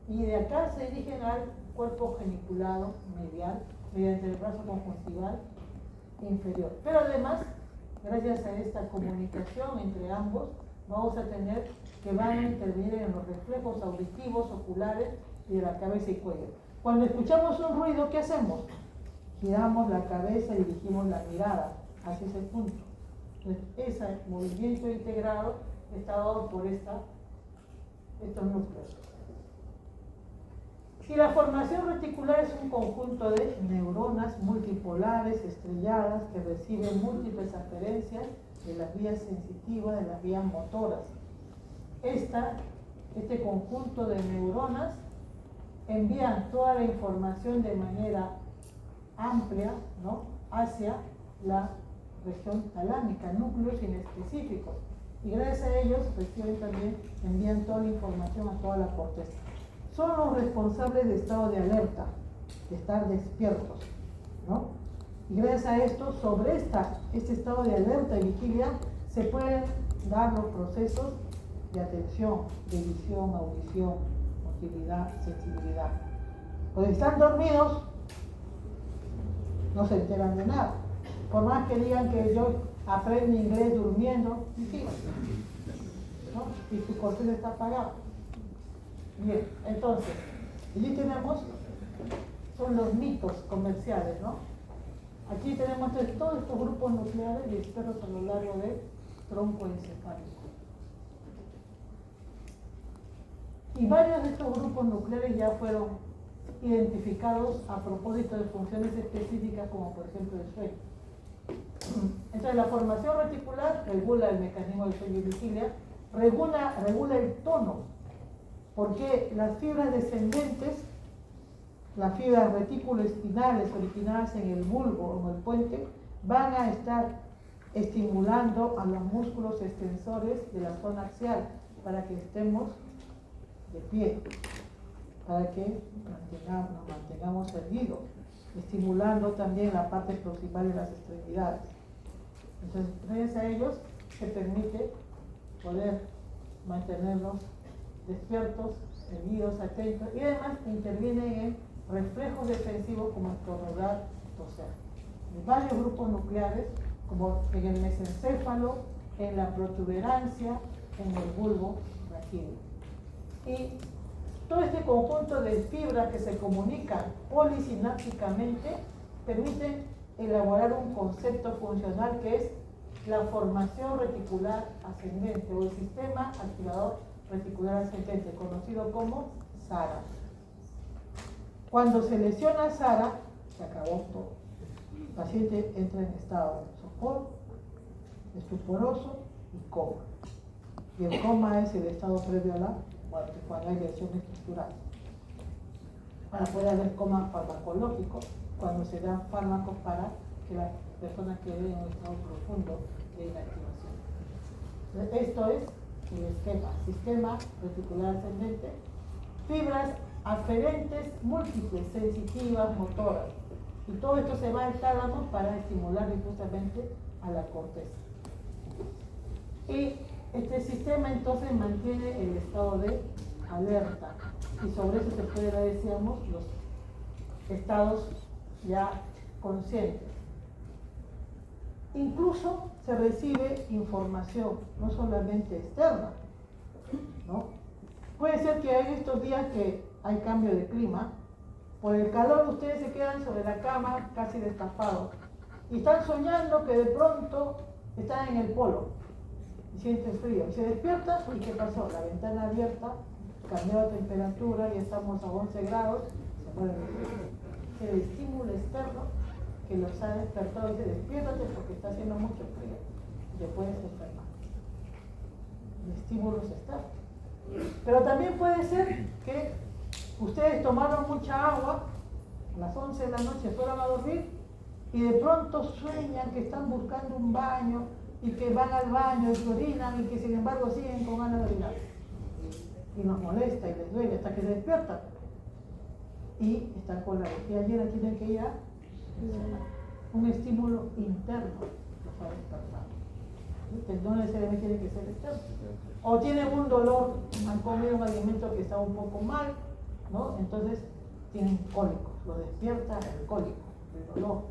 Y de acá se dirigen al cuerpo geniculado medial mediante el brazo conjuntival inferior. Pero además, gracias a esta comunicación entre ambos, vamos a tener que van a intervenir en los reflejos auditivos, oculares y de la cabeza y cuello. Cuando escuchamos un ruido, ¿qué hacemos? Giramos la cabeza y dirigimos la mirada hacia ese punto. Entonces, ese movimiento integrado está dado por estos núcleos. Y la formación reticular es un conjunto de neuronas multipolares estrelladas que reciben múltiples aferencias de las vías sensitivas, de las vías motoras. Este conjunto de neuronas envían toda la información de manera amplia, ¿no?, hacia la región talámica, núcleos inespecíficos. Y gracias a ellos reciben también, envían toda la información a toda la corteza. Son los responsables de estado de alerta, de estar despiertos, ¿no? Y gracias a esto, sobre este estado de alerta y vigilia, se pueden dar los procesos de atención, de visión, audición, motilidad, sensibilidad. Cuando están dormidos, no se enteran de nada. Por más que digan que yo aprendo inglés durmiendo, sí, ¿no?, y su corteza está apagada. Bien, entonces, allí tenemos, son los mitos comerciales, ¿no? Aquí tenemos entonces todos estos grupos nucleares dispersos a lo largo del tronco encefálico. Y varios de estos grupos nucleares ya fueron identificados a propósito de funciones específicas, como por ejemplo el sueño. Entonces, la formación reticular regula el mecanismo del sueño y vigilia, regula el tono, porque las fibras descendentes, las fibras reticuloespinales originadas en el bulbo o en el puente, van a estar estimulando a los músculos extensores de la zona axial para que estemos de pie, para que nos mantengamos erguidos, estimulando también la parte proximal de las extremidades. Entonces, gracias a ellos se permite poder mantenernos despiertos, erguidos, atentos, y además intervienen en reflejos defensivos como estornudar, toser. Hay varios grupos nucleares, como en el mesencéfalo, en la protuberancia, en el bulbo raquídeo. Y todo este conjunto de fibras que se comunican polisinápticamente permiten elaborar un concepto funcional que es la formación reticular ascendente o el sistema activador reticular ascendente, conocido como SARA. Cuando se lesiona SARA, se acabó todo. El paciente entra en estado de sopor, estuporoso y coma. Y el coma es el estado previo a la muerte, cuando hay lesión estructural. Ahora puede haber coma farmacológico cuando se dan fármacos para que la persona quede en un estado profundo de inactivación. Entonces, esto es el esquema: sistema reticular ascendente, fibras aferentes múltiples, sensitivas, motoras. Y todo esto se va al tálamo para estimular justamente a la corteza. Y este sistema entonces mantiene el estado de alerta. Y sobre eso se puede dar, decíamos, los estados ya conscientes. Incluso se recibe información, no solamente externa, ¿no? Puede ser que hay estos días que hay cambio de clima, por el calor ustedes se quedan sobre la cama casi destapados y están soñando que de pronto están en el polo y sienten frío. Se despiertan y ¿qué pasó? La ventana abierta, cambió la temperatura y estamos a 11 grados, se mueren de frío. Es el estímulo externo que los ha despertado y dice: despiértate porque está haciendo mucho frío y te puedes enfermar. El estímulo es externo. Pero también puede ser que ustedes tomaron mucha agua, a las 11 de la noche fueron a dormir y de pronto sueñan que están buscando un baño y que van al baño y que orinan y que sin embargo siguen con ganas de orinar. Y nos molesta y les duele hasta que se despiertan. Y están con la vejiga llena, tienen que ir a un estímulo interno los ha despertado. No necesariamente tiene que ser externo. O tienen un dolor, han comido un alimento que está un poco mal, ¿no? Entonces tienen cólicos, lo despierta el cólico, el dolor.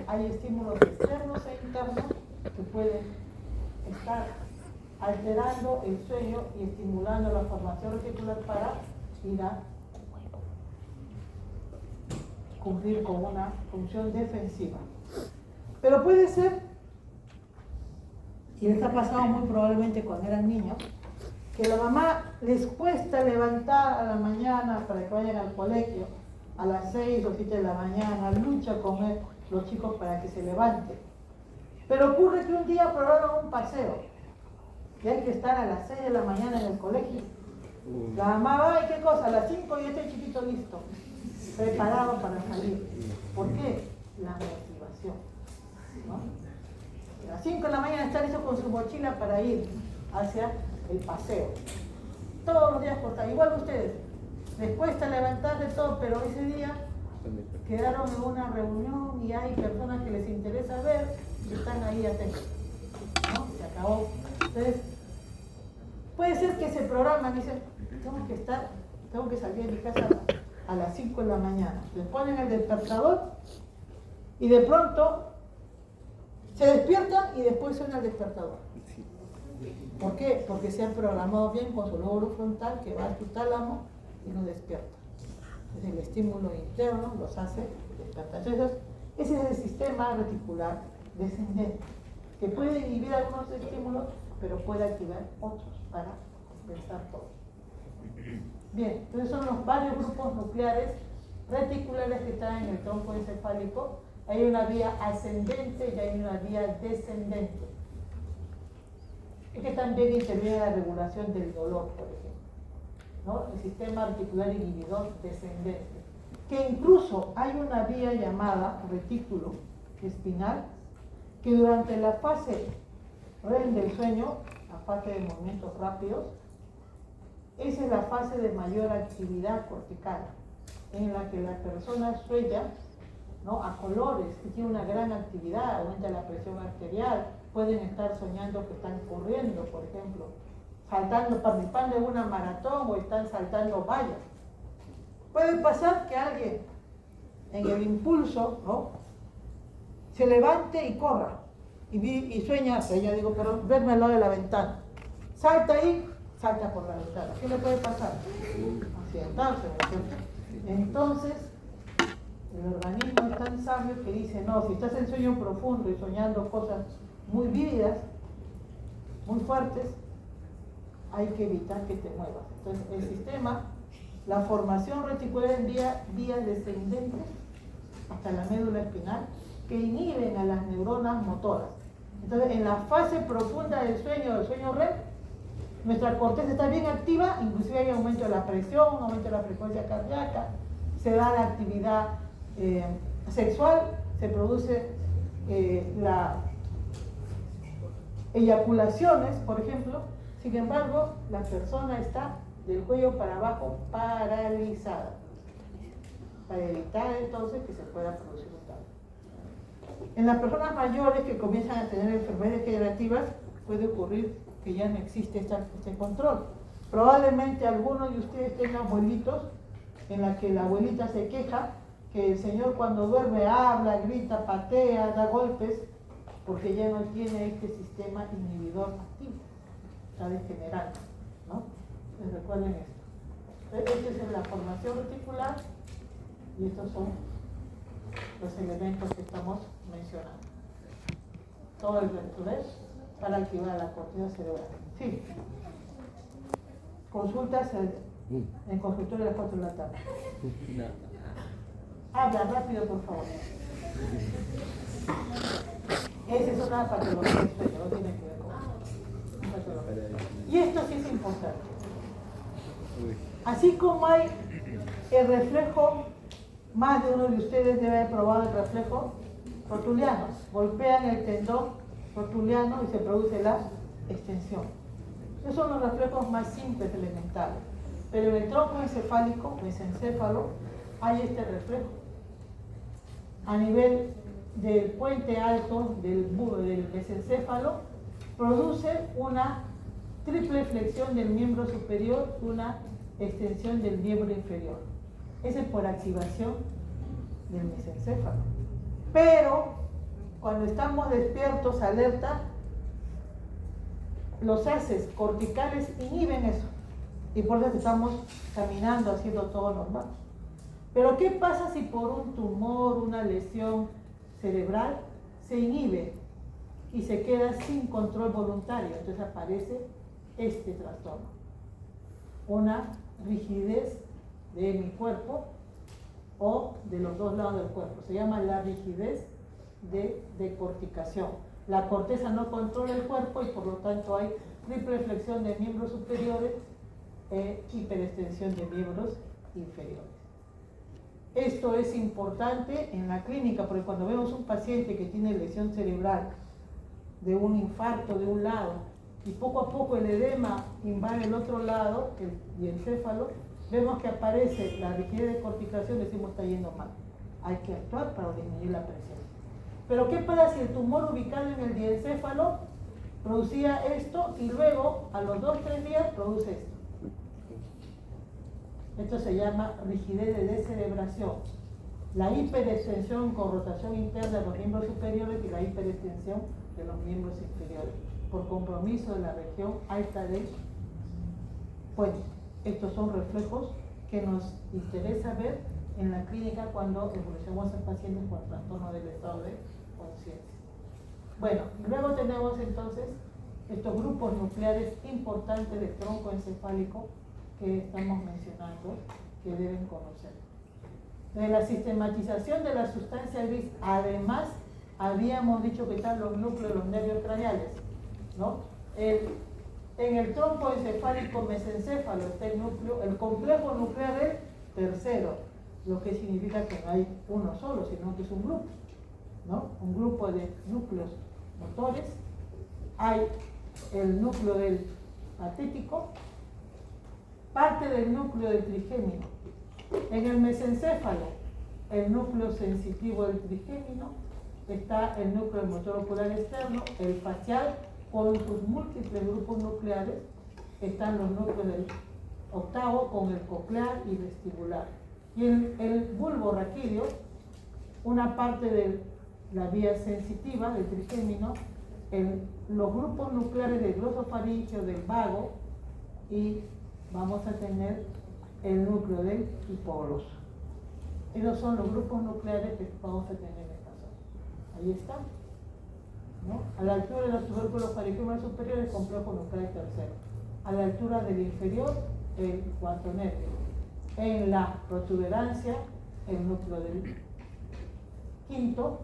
Hay estímulos externos e internos que pueden estar alterando el sueño y estimulando la formación reticular para ir a cumplir con una función defensiva. Pero puede ser, y les ha pasado muy probablemente cuando eran niños, que la mamá les cuesta levantar a la mañana para que vayan al colegio a las 6 o 7 de la mañana, lucha con los chicos para que se levanten. Pero ocurre que un día probaron un paseo y hay que estar a las 6 de la mañana en el colegio. La mamá va, ¿y qué cosa? A las 5 y este chiquito listo, preparado para salir. ¿Por qué? La motivación, ¿no? A las 5 de la mañana está listo con su mochila para ir hacia el paseo. Todos los días cortan, igual ustedes. Les cuesta levantar de todo, pero ese día quedaron en una reunión y hay personas que les interesa ver y están ahí atentos, ¿no? Se acabó. Entonces, puede ser que se programan y dicen: tengo que salir de mi casa a las 5 de la mañana. Les ponen el despertador y de pronto se despiertan y después suena el despertador. ¿Por qué? Porque se han programado bien con su lóbulo frontal que va a su tálamo y los despierta. Entonces el estímulo interno los hace despertar. Entonces ese es el sistema reticular descendente, que puede inhibir algunos estímulos, pero puede activar otros para compensar todo. Bien, entonces son los varios grupos nucleares reticulares que están en el tronco encefálico. Hay una vía ascendente y hay una vía descendente. Es que también interviene la regulación del dolor, por ejemplo, ¿no? El sistema articular inhibidor descendente. Que incluso hay una vía llamada retículo espinal que durante la fase REM del sueño, la fase de movimientos rápidos, esa es la fase de mayor actividad cortical, en la que la persona sueña, ¿no?, a colores, y tiene una gran actividad, aumenta la presión arterial, pueden estar soñando que están corriendo, por ejemplo, saltando, participando en una maratón o están saltando vallas. Puede pasar que alguien en el impulso, ¿no?, se levante y corra y sueña, ya digo, pero verme al lado de la ventana, salta ahí, salta por la ventana. ¿Qué le puede pasar? Accidentarse, ¿no es cierto? Entonces el organismo es tan sabio que dice: no, si estás en sueño profundo y soñando cosas muy vívidas, muy fuertes, hay que evitar que te muevas. Entonces el sistema, la formación reticular envía vías descendentes hasta la médula espinal que inhiben a las neuronas motoras. Entonces en la fase profunda del sueño REM, nuestra corteza está bien activa, inclusive hay aumento de la presión, aumento de la frecuencia cardíaca, se da la actividad sexual, se produce las eyaculaciones, por ejemplo. Sin embargo, la persona está del cuello para abajo paralizada, para evitar entonces que se pueda producir un daño. En las personas mayores que comienzan a tener enfermedades degenerativas, puede ocurrir que ya no existe este control. Probablemente algunos de ustedes tengan abuelitos en la que la abuelita se queja que el señor cuando duerme habla, grita, patea, da golpes, porque ya no tiene este sistema inhibidor activo, está degenerando, ¿no? Entonces recuerden esto. Esta es la formación reticular y estos son los elementos que estamos mencionando. Todo el resto, ¿ves? Para activar la corteza cerebral. Sí. Consultas en consultorio a las 4 de la tarde. Habla rápido, por favor. Esa es otra patología del sueño, no tiene que ver con patología. Y esto sí es importante. Así como hay el reflejo, más de uno de ustedes debe haber probado el reflejo rotuliano. Golpean el tendón rotuliano y se produce la extensión. Esos son los reflejos más simples, elementales. Pero en el tronco encefálico, mesencéfalo, hay este reflejo. A nivel del puente alto del mesencéfalo, produce una triple flexión del miembro superior, una extensión del miembro inferior. Ese es por activación del mesencéfalo. Pero cuando estamos despiertos, alerta, los haces corticales inhiben eso. Y por eso estamos caminando, haciendo todo normal. Pero ¿qué pasa si por un tumor, una lesión cerebral, se inhibe y se queda sin control voluntario? Entonces aparece este trastorno. Una rigidez de mi cuerpo o de los dos lados del cuerpo. Se llama la rigidez de decorticación. La corteza no controla el cuerpo y por lo tanto hay triple flexión de miembros superiores e hiperextensión de miembros inferiores. Esto es importante en la clínica porque cuando vemos un paciente que tiene lesión cerebral de un infarto de un lado y poco a poco el edema invade el otro lado, el diencéfalo, vemos que aparece la rigidez de corticación, decimos está yendo mal. Hay que actuar para disminuir la presión. Pero ¿qué pasa si el tumor ubicado en el diencéfalo producía esto y luego a los 2-3 días produce esto? Esto se llama rigidez de descerebración. La hiperextensión con rotación interna de los miembros superiores y la hiperextensión de los miembros inferiores por compromiso de la región alta de puente. Estos son reflejos que nos interesa ver en la clínica cuando evolucionamos a pacientes con trastorno del estado de conciencia. Bueno, luego tenemos entonces estos grupos nucleares importantes del tronco encefálico que estamos mencionando, que deben conocer. De la sistematización de la sustancia gris, además, habíamos dicho que están los núcleos, los nervios craneales, ¿no? En el tronco encefálico mesencéfalo está el núcleo, el complejo nuclear es tercero, lo que significa que no hay uno solo, sino que es un grupo, ¿no? Un grupo de núcleos motores. Hay el núcleo del patético, parte del núcleo del trigémino. En el mesencéfalo, el núcleo sensitivo del trigémino, está el núcleo motor ocular externo, el facial con sus múltiples grupos nucleares, están los núcleos del octavo con el coclear y vestibular. Y el bulbo raquídeo, una parte de la vía sensitiva del trigémino, los grupos nucleares del glosofaríngeo, del vago, y vamos a tener el núcleo del hipogloso. Esos son los grupos nucleares que vamos a tener en esta zona. Ahí está, ¿no? A la altura de los tubérculos faringiomas superiores, el complejo nuclear tercero. A la altura del inferior, el cuarto nervio. En la protuberancia, el núcleo del quinto.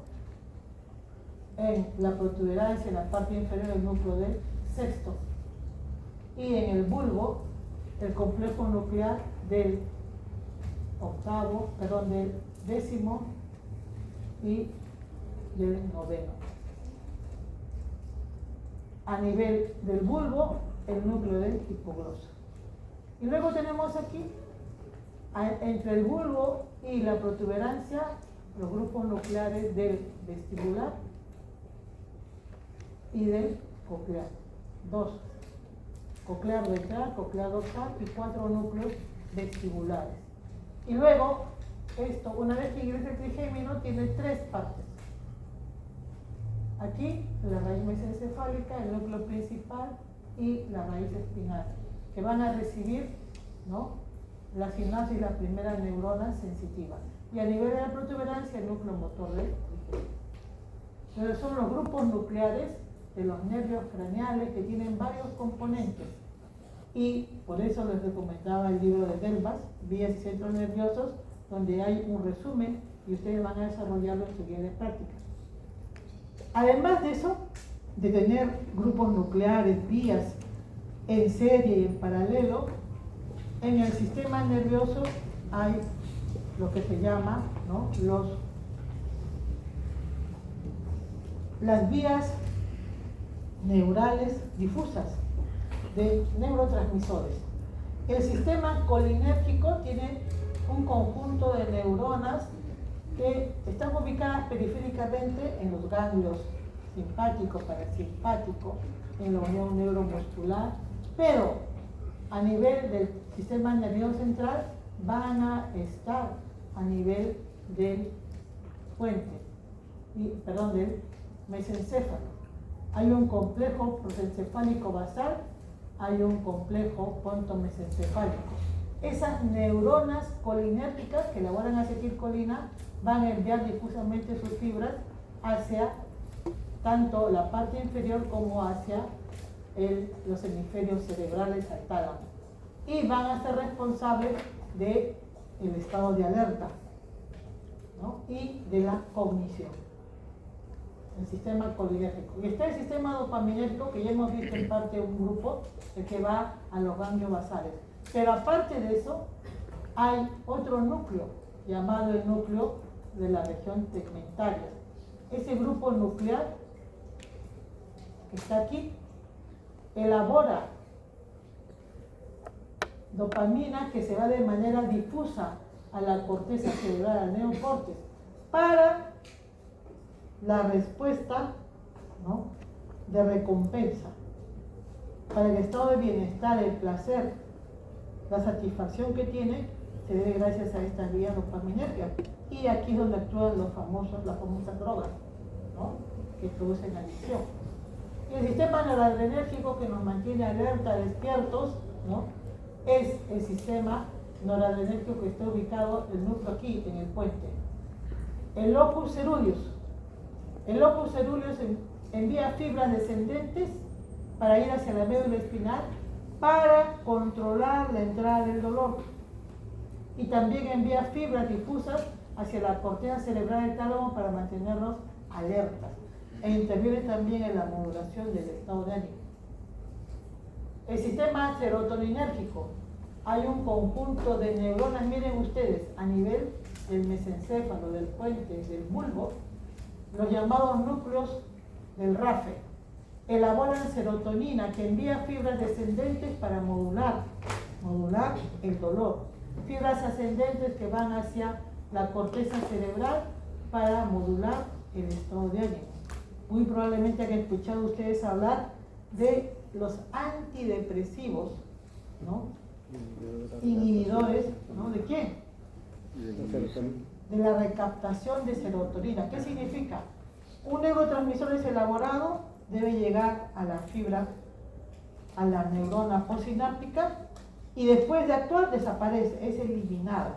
En la protuberancia, en la parte inferior, el núcleo del sexto. y en el bulbo el complejo nuclear del del décimo y del noveno. A nivel del bulbo, el núcleo del hipogloso. Y luego tenemos aquí, entre el bulbo y la protuberancia, los grupos nucleares del vestibular y del coclear. 2. Coclear ventral, coclear dorsal y 4 núcleos vestibulares. Y luego, esto, una vez que ingresa el trigémino, tiene 3 partes. Aquí, la raíz mesencefálica, el núcleo principal y la raíz espinal, que van a recibir, ¿no?, la sinapsis y las primeras neuronas sensitivas. Y a nivel de la protuberancia, el núcleo motor del trigémino. Entonces, son los grupos nucleares de los nervios craneales que tienen varios componentes. Y por eso les recomendaba el libro de Delbas, Vías y Centros Nerviosos, donde hay un resumen y ustedes van a desarrollarlo en su guía de práctica. Además de eso, de tener grupos nucleares, vías en serie y en paralelo, en el sistema nervioso hay lo que se llama, ¿no?, las vías neurales difusas de neurotransmisores. El sistema colinérgico tiene un conjunto de neuronas que están ubicadas periféricamente en los ganglios simpático, parasimpático, en la unión neuromuscular, pero a nivel del sistema nervioso central van a estar a nivel del del mesencéfalo. Hay un complejo prosencefálico basal, hay un complejo pontomesencefálico. Esas neuronas colinérgicas que elaboran acetilcolina van a enviar difusamente sus fibras hacia tanto la parte inferior como hacia los hemisferios cerebrales al tálamo. Y van a ser responsables del estado de alerta, ¿no?, y de la cognición. El sistema colinérgico. Y está el sistema dopaminérgico, que ya hemos visto en parte un grupo, el que va a los ganglios basales. Pero aparte de eso, hay otro núcleo, llamado el núcleo de la región tegmentaria. Ese grupo nuclear que está aquí elabora dopamina que se va de manera difusa a la corteza cerebral, al neocórtex, para la respuesta, ¿no?, de recompensa, para el estado de bienestar, el placer, la satisfacción que tiene, se debe gracias a esta vía dopaminérgica. Y aquí es donde actúan las famosas drogas, ¿no?, que producen adicción. Y el sistema noradrenérgico que nos mantiene alerta, despiertos, ¿no?, es el sistema noradrenérgico que está ubicado, el núcleo aquí, en el puente. El locus ceruleus. El locus ceruleus envía fibras descendentes para ir hacia la médula espinal para controlar la entrada del dolor. Y también envía fibras difusas hacia la corteza cerebral del tálamo para mantenerlos alertas. E interviene también en la modulación del estado de ánimo. El sistema serotoninérgico. Hay un conjunto de neuronas, miren ustedes, a nivel del mesencéfalo, del puente, del bulbo, los llamados núcleos del RAFE. Elaboran serotonina que envía fibras descendentes para modular el dolor. Fibras ascendentes que van hacia la corteza cerebral para modular el estado de ánimo. Muy probablemente han escuchado ustedes hablar de los antidepresivos, ¿no?, inhibidores, ¿no?, ¿de quién? De la recaptación de serotonina. ¿Qué significa? Un neurotransmisor es elaborado, debe llegar a la fibra, a la neurona postsináptica, y después de actuar desaparece, es eliminado.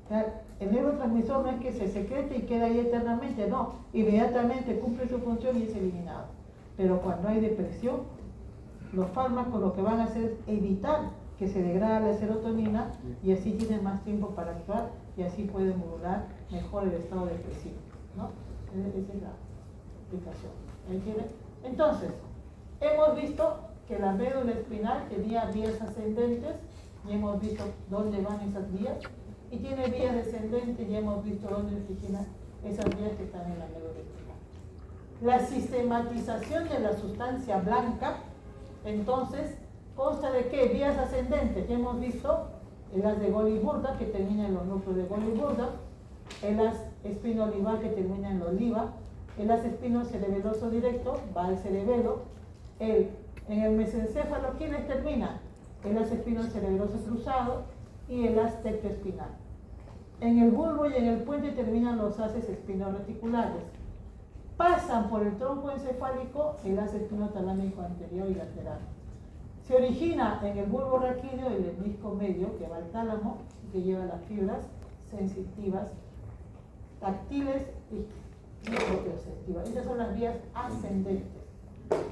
O sea, el neurotransmisor no es que se secrete y queda ahí eternamente, no, inmediatamente cumple su función y es eliminado. Pero cuando hay depresión, los fármacos lo que van a hacer es evitar que se degrade la serotonina y así tienen más tiempo para actuar y así pueden modular mejor el estado depresivo, ¿no? Esa es la explicación. ¿Entienden? Entonces, hemos visto que la médula espinal tenía vías ascendentes, y hemos visto dónde van esas vías, y tiene vías descendentes, y hemos visto dónde se tienen esas vías que están en la médula espinal. La sistematización de la sustancia blanca, entonces, consta de ¿qué? Vías ascendentes, que hemos visto, el haz de Golgi-Burda, que termina en los núcleos de Golgi-Burda, el haz espino-olivar, que termina en la oliva, el haz espino-cerebeloso directo, va al cerebelo, en el mesencéfalo, ¿quiénes terminan? El haz espino-cerebeloso cruzado y el haz tectoespinal. En el bulbo y en el puente terminan los haces espinoreticulares. Pasan por el tronco encefálico el haz espinotalámico anterior y lateral. Se origina en el bulbo raquídeo el lemnisco medio, que va al tálamo, que lleva las fibras sensitivas, táctiles y proprioceptivas. Estas son las vías ascendentes.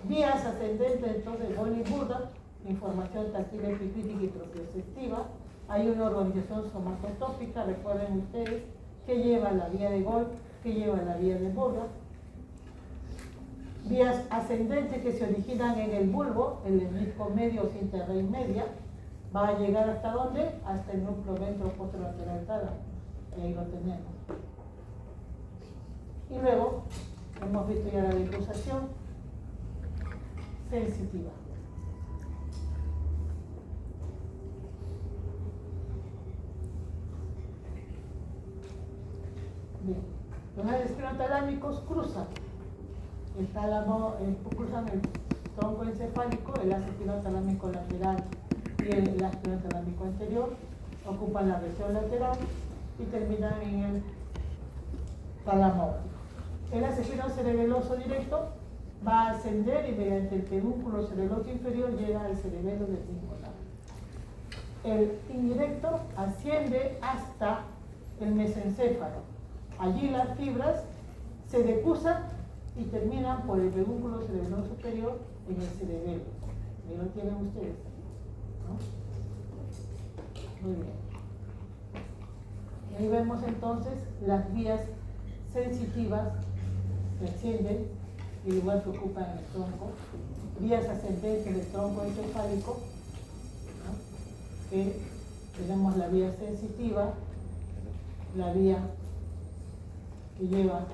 Vías ascendentes, entonces, Golgi-Burda, información táctil, epicrítica y proprioceptiva. Hay una organización somatotópica, recuerden ustedes, que lleva la vía de Golgi, que lleva la vía de Burda. Vías ascendentes que se originan en el bulbo, el lemnisco medio o cinta raíz media, va a llegar hasta ¿dónde? Hasta el núcleo ventro-posterolateral tálamo. Y ahí lo tenemos. Y luego, hemos visto ya la decusación sensitiva. Bien, los haces espinotalámicos cruzan el tálamo, cruzan el tronco encefálico, el haz espinotalámico lateral y el haz espinotalámico anterior, ocupan la región lateral y terminan en el tálamo óptico. El haz espinocerebeloso directo va a ascender y mediante el pedúnculo cerebeloso inferior llega al cerebelo del mismo lado. El indirecto asciende hasta el mesencéfalo. Allí las fibras se decusan y terminan por el pedúnculo cerebeloso superior en el cerebelo. Ahí lo tienen ustedes, ¿no? Muy bien. Y ahí vemos entonces las vías sensitivas que ascienden, igual que ocupan el tronco, vías ascendentes del tronco encefálico, ¿no? Que tenemos la vía sensitiva, la vía que lleva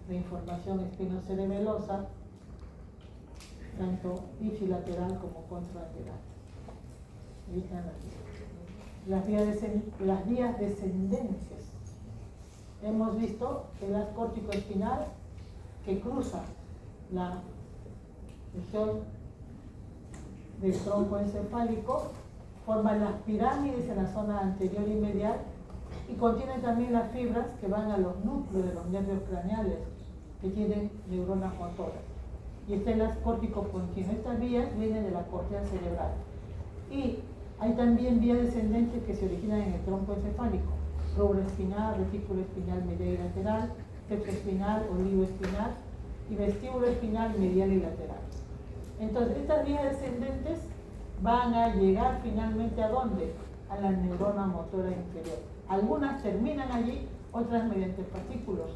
la información espinocerebelosa, tanto ipsilateral como contralateral. Las vías descendentes. Hemos visto el haz córtico espinal que cruza la región del tronco encefálico, forma las pirámides en la zona anterior y medial y contiene también las fibras que van a los núcleos de los nervios craneales que tienen neuronas motoras. Y este es el haz córtico continuo. Estas vías vienen de la corteza cerebral. Y hay también vías descendentes que se originan en el tronco encefálico: rubro espinal, retículo espinal medial y lateral, tectoespinal, olivo espinal y vestíbulo espinal medial y lateral. Entonces, estas vías descendentes van a llegar finalmente ¿a dónde? A la neurona motora inferior. Algunas terminan allí, otras mediante partículos,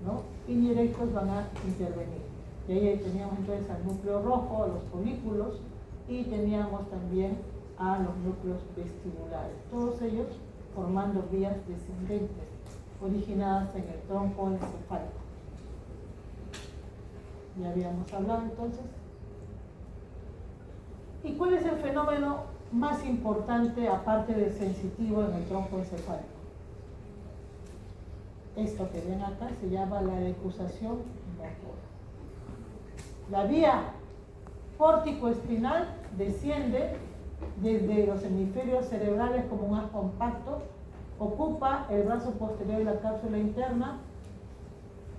¿no? Indirectos van a intervenir. Y ahí teníamos entonces al núcleo rojo, a los folículos, y teníamos también a los núcleos vestibulares. Todos ellos formando vías descendentes, originadas en el tronco encefálico. Ya habíamos hablado entonces. ¿Y cuál es el fenómeno más importante, aparte del sensitivo, en el tronco encefálico? Esto que ven acá se llama la decusación motora. La vía córtico-espinal desciende desde los hemisferios cerebrales como un haz compacto, ocupa el brazo posterior de la cápsula interna,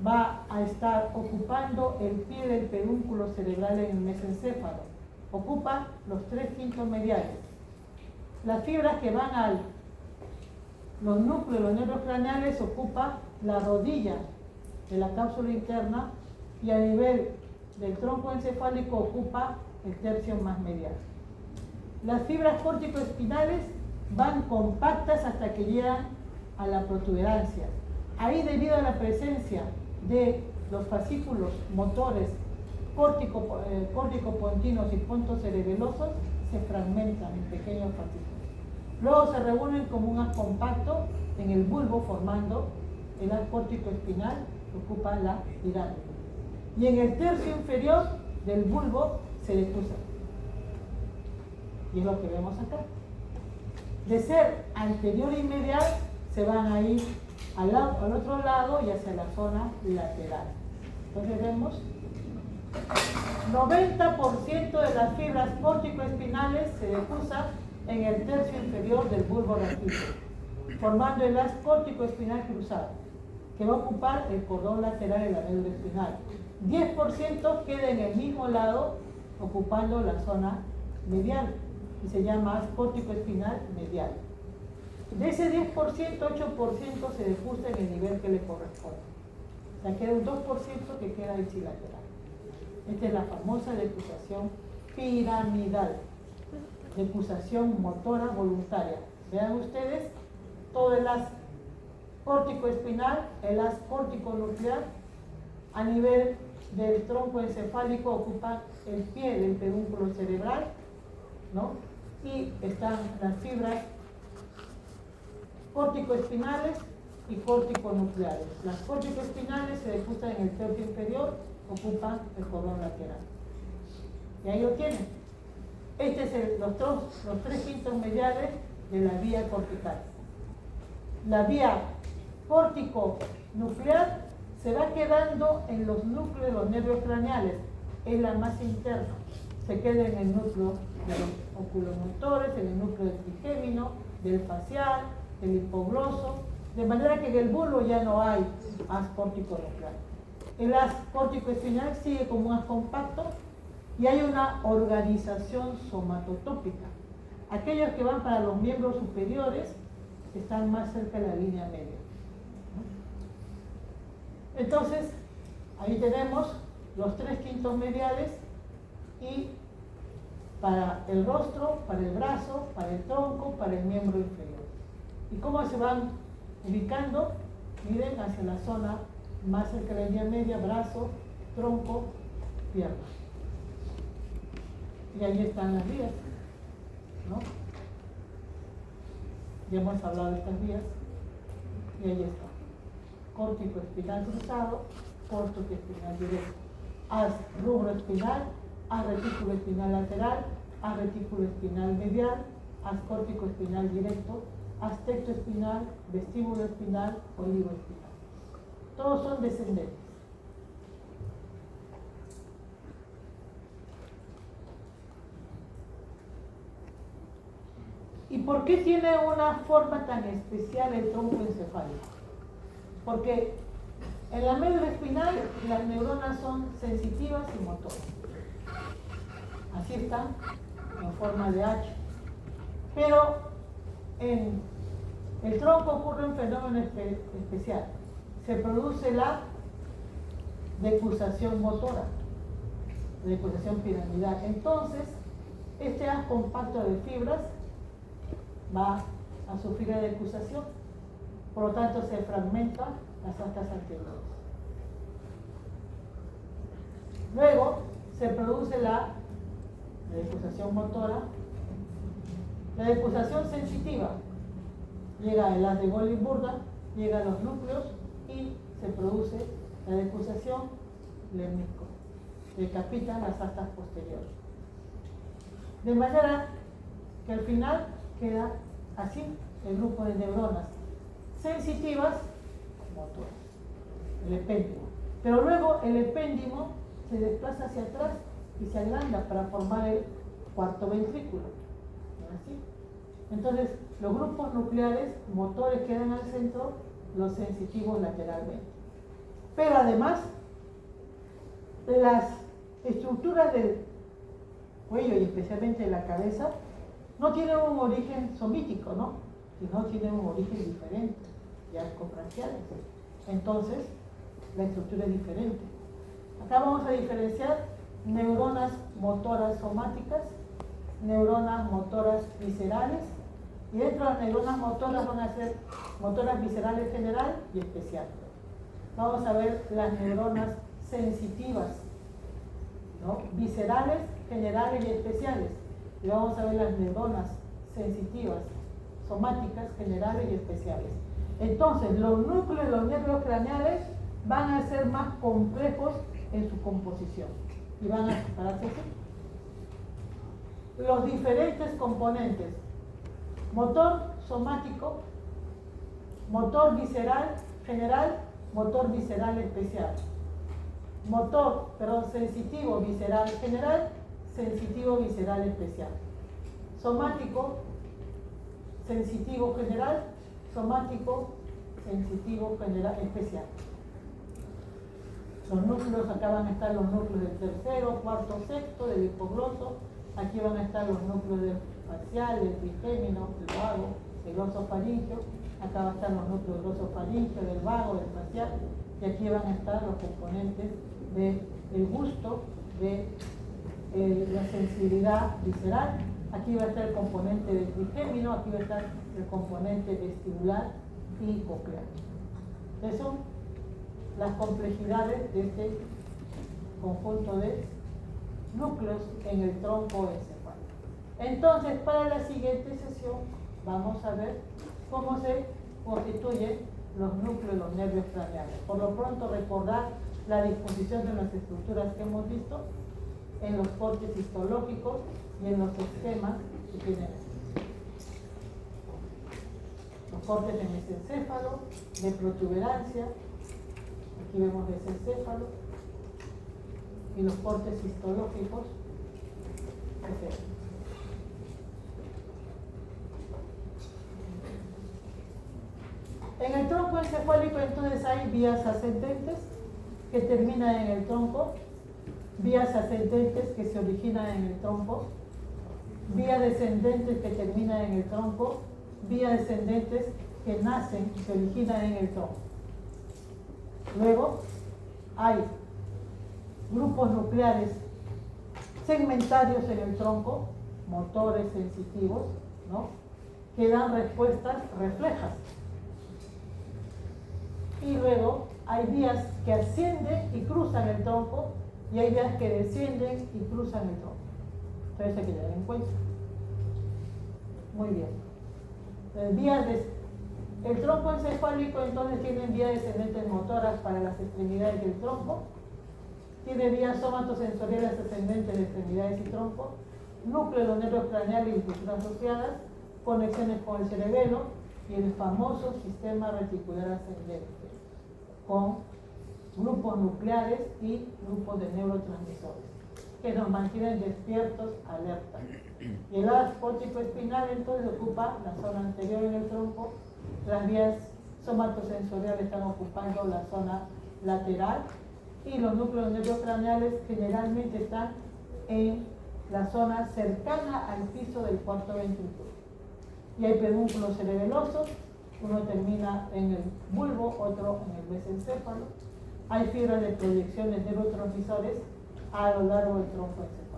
va a estar ocupando el pie del pedúnculo cerebral en el mesencéfalo, ocupa los 3/5 mediales. Las fibras que van a los núcleos, los nervios craneales, ocupa la rodilla de la cápsula interna y a nivel del tronco encefálico ocupa el tercio más medial. Las fibras córtico-espinales van compactas hasta que llegan a la protuberancia. Ahí, debido a la presencia de los fascículos motores córtico-pontinos y puntos cerebelosos se fragmentan en pequeños partículas. Luego se reúnen como un haz compacto en el bulbo formando el haz córtico-espinal que ocupa la pirámide. Y en el tercio inferior del bulbo se decusan. Y es lo que vemos acá. De ser anterior y medial se van a ir al otro lado y hacia la zona lateral. Entonces vemos 90% de las fibras córtico-espinales se decusan en el tercio inferior del bulbo raquídeo, formando el haz córtico-espinal cruzado, que va a ocupar el cordón lateral de la médula espinal. 10% queda en el mismo lado, ocupando la zona medial, y se llama haz córtico-espinal medial. De ese 10%, 8% se decusa en el nivel que le corresponde. O sea, queda un 2% que queda ipsilateral. Esta es la famosa decusación piramidal, decusación motora voluntaria. Vean ustedes, todo el haz córtico-espinal, el haz córtico-nuclear, a nivel del tronco encefálico ocupa el pie del pedúnculo cerebral, ¿no? Y están las fibras córtico-espinales y córtico-nucleares. Las córtico-espinales se decusan en el tercio inferior, ocupan el cordón lateral. Y ahí lo tienen. Este es los tres quintos mediales de la vía cortical. La vía córtico-nuclear se va quedando en los núcleos de los nervios craneales, es la más interna. Se queda en el núcleo de los oculomotores, en el núcleo del trigémino, del facial, del hipogloso, de manera que en el bulbo ya no hay haz córtico-nuclear. El haz córtico-espinal sigue como un haz compacto y hay una organización somatotópica. Aquellos que van para los miembros superiores están más cerca de la línea media. Entonces, ahí tenemos los tres quintos mediales y para el rostro, para el brazo, para el tronco, para el miembro inferior. ¿Y cómo se van ubicando? Miren hacia la zona más cerca de la línea media, brazo, tronco, pierna. Y ahí están las vías, ¿no? Ya hemos hablado de estas vías y ahí está. Córtico-espinal cruzado, córtico-espinal directo. Haz rubro-espinal, haz retículo-espinal lateral, haz retículo-espinal medial, haz córtico-espinal directo, haz tecto-espinal, vestíbulo-espinal, olivo-espinal. Todos son descendentes. ¿Y por qué tiene una forma tan especial el tronco encefálico? Porque en la médula espinal las neuronas son sensitivas y motoras. Así están, en forma de H. Pero en el tronco ocurre un fenómeno especial. Se produce la decusación motora, la decusación piramidal. Entonces, este haz compacto de fibras va a sufrir la decusación, por lo tanto se fragmentan las astas anteriores. Luego se produce la decusación motora, la decusación sensitiva. Llega el haz de Golgi-Burda, llega a los núcleos y se produce la decusación lemnisco. Decapitan las astas posteriores. De manera que al final queda así el grupo de neuronas sensitivas motoras, el epéndimo. Pero luego el epéndimo se desplaza hacia atrás y se agranda para formar el cuarto ventrículo. ¿Así? Entonces, los grupos nucleares motores quedan al centro, los sensitivos lateralmente. Pero además, las estructuras del cuello y especialmente de la cabeza no tienen un origen somítico, ¿no? Sino tienen un origen diferente, ya cofranciales. Entonces, la estructura es diferente. Acá vamos a diferenciar neuronas motoras somáticas, neuronas motoras viscerales, y dentro de las neuronas motoras van a ser motoras viscerales general y especial. Vamos a ver las neuronas sensitivas. ¿no? Viscerales, generales y especiales. Y vamos a ver las neuronas sensitivas, somáticas, generales y especiales. Entonces, los núcleos de los nervios craneales van a ser más complejos en su composición y van a separarse así. Los diferentes componentes: motor somático, motor visceral general, motor visceral especial, sensitivo visceral general, sensitivo visceral especial, somático sensitivo general, somático sensitivo general especial. Los núcleos, acá van a estar los núcleos del tercero, cuarto, sexto, del hipogloso. Aquí van a estar los núcleos del facial, del trigémino, del vago, del glosofaringeo. Acá van a estar los núcleos del glosofaringeo, del vago, del facial. Y aquí van a estar los componentes del gusto, de la sensibilidad visceral. Aquí va a estar el componente del trigémino, aquí va a estar el componente vestibular y coclear. Esas son las complejidades de este conjunto de núcleos en el tronco encefálico. Entonces, para la siguiente sesión vamos a ver cómo se constituyen los núcleos de los nervios craneales. Por lo pronto, recordar la disposición de las estructuras que hemos visto en los cortes histológicos y en los esquemas que tienen los cortes de mesencéfalo, de protuberancia. Aquí vemos mesencéfalo y los cortes histológicos. En el tronco encefálico entonces hay vías ascendentes que terminan en el tronco, vías ascendentes que se originan en el tronco, vías descendentes que terminan en el tronco, vías descendentes que nacen y se originan en el tronco. Luego hay grupos nucleares segmentarios en el tronco, motores sensitivos, ¿no?, que dan respuestas reflejas. Y luego hay vías que ascienden y cruzan el tronco y hay vías que descienden y cruzan el tronco. Entonces hay que tener en cuenta. Muy bien. El tronco encefálico entonces tiene vías descendentes motoras para las extremidades del tronco, tiene vías somatosensoriales ascendentes de extremidades y tronco, núcleo de los nervios craneales y estructuras asociadas, conexiones con el cerebelo y el famoso sistema reticular ascendente, con grupos nucleares y grupos de neurotransmisores que nos mantienen despiertos, alerta. Y el lado cortico espinal entonces ocupa la zona anterior en el tronco, las vías somatosensoriales están ocupando la zona lateral y los núcleos nerviocraneales generalmente están en la zona cercana al piso del cuarto ventrículo. Y hay pedúnculos cerebelosos, uno termina en el bulbo, otro en el mesencéfalo. Hay fibras de proyecciones de neurotransmisores a lo largo del tronco encefálico.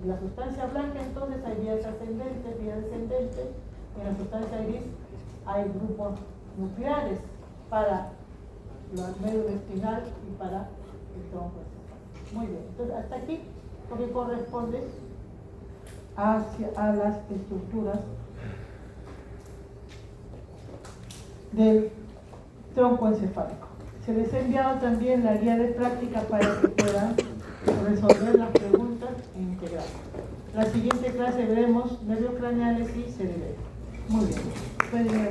En la sustancia blanca entonces hay vías ascendentes, vías descendentes. En la sustancia gris hay grupos nucleares para la médula espinal y para el tronco encefálico. Muy bien, entonces hasta aquí lo que corresponde a las estructuras del tronco encefálico. Se les ha enviado también la guía de práctica para que puedan resolver las preguntas e integrar. La siguiente clase veremos nervios craneales y cerebelo. Muy bien. Pueden ir a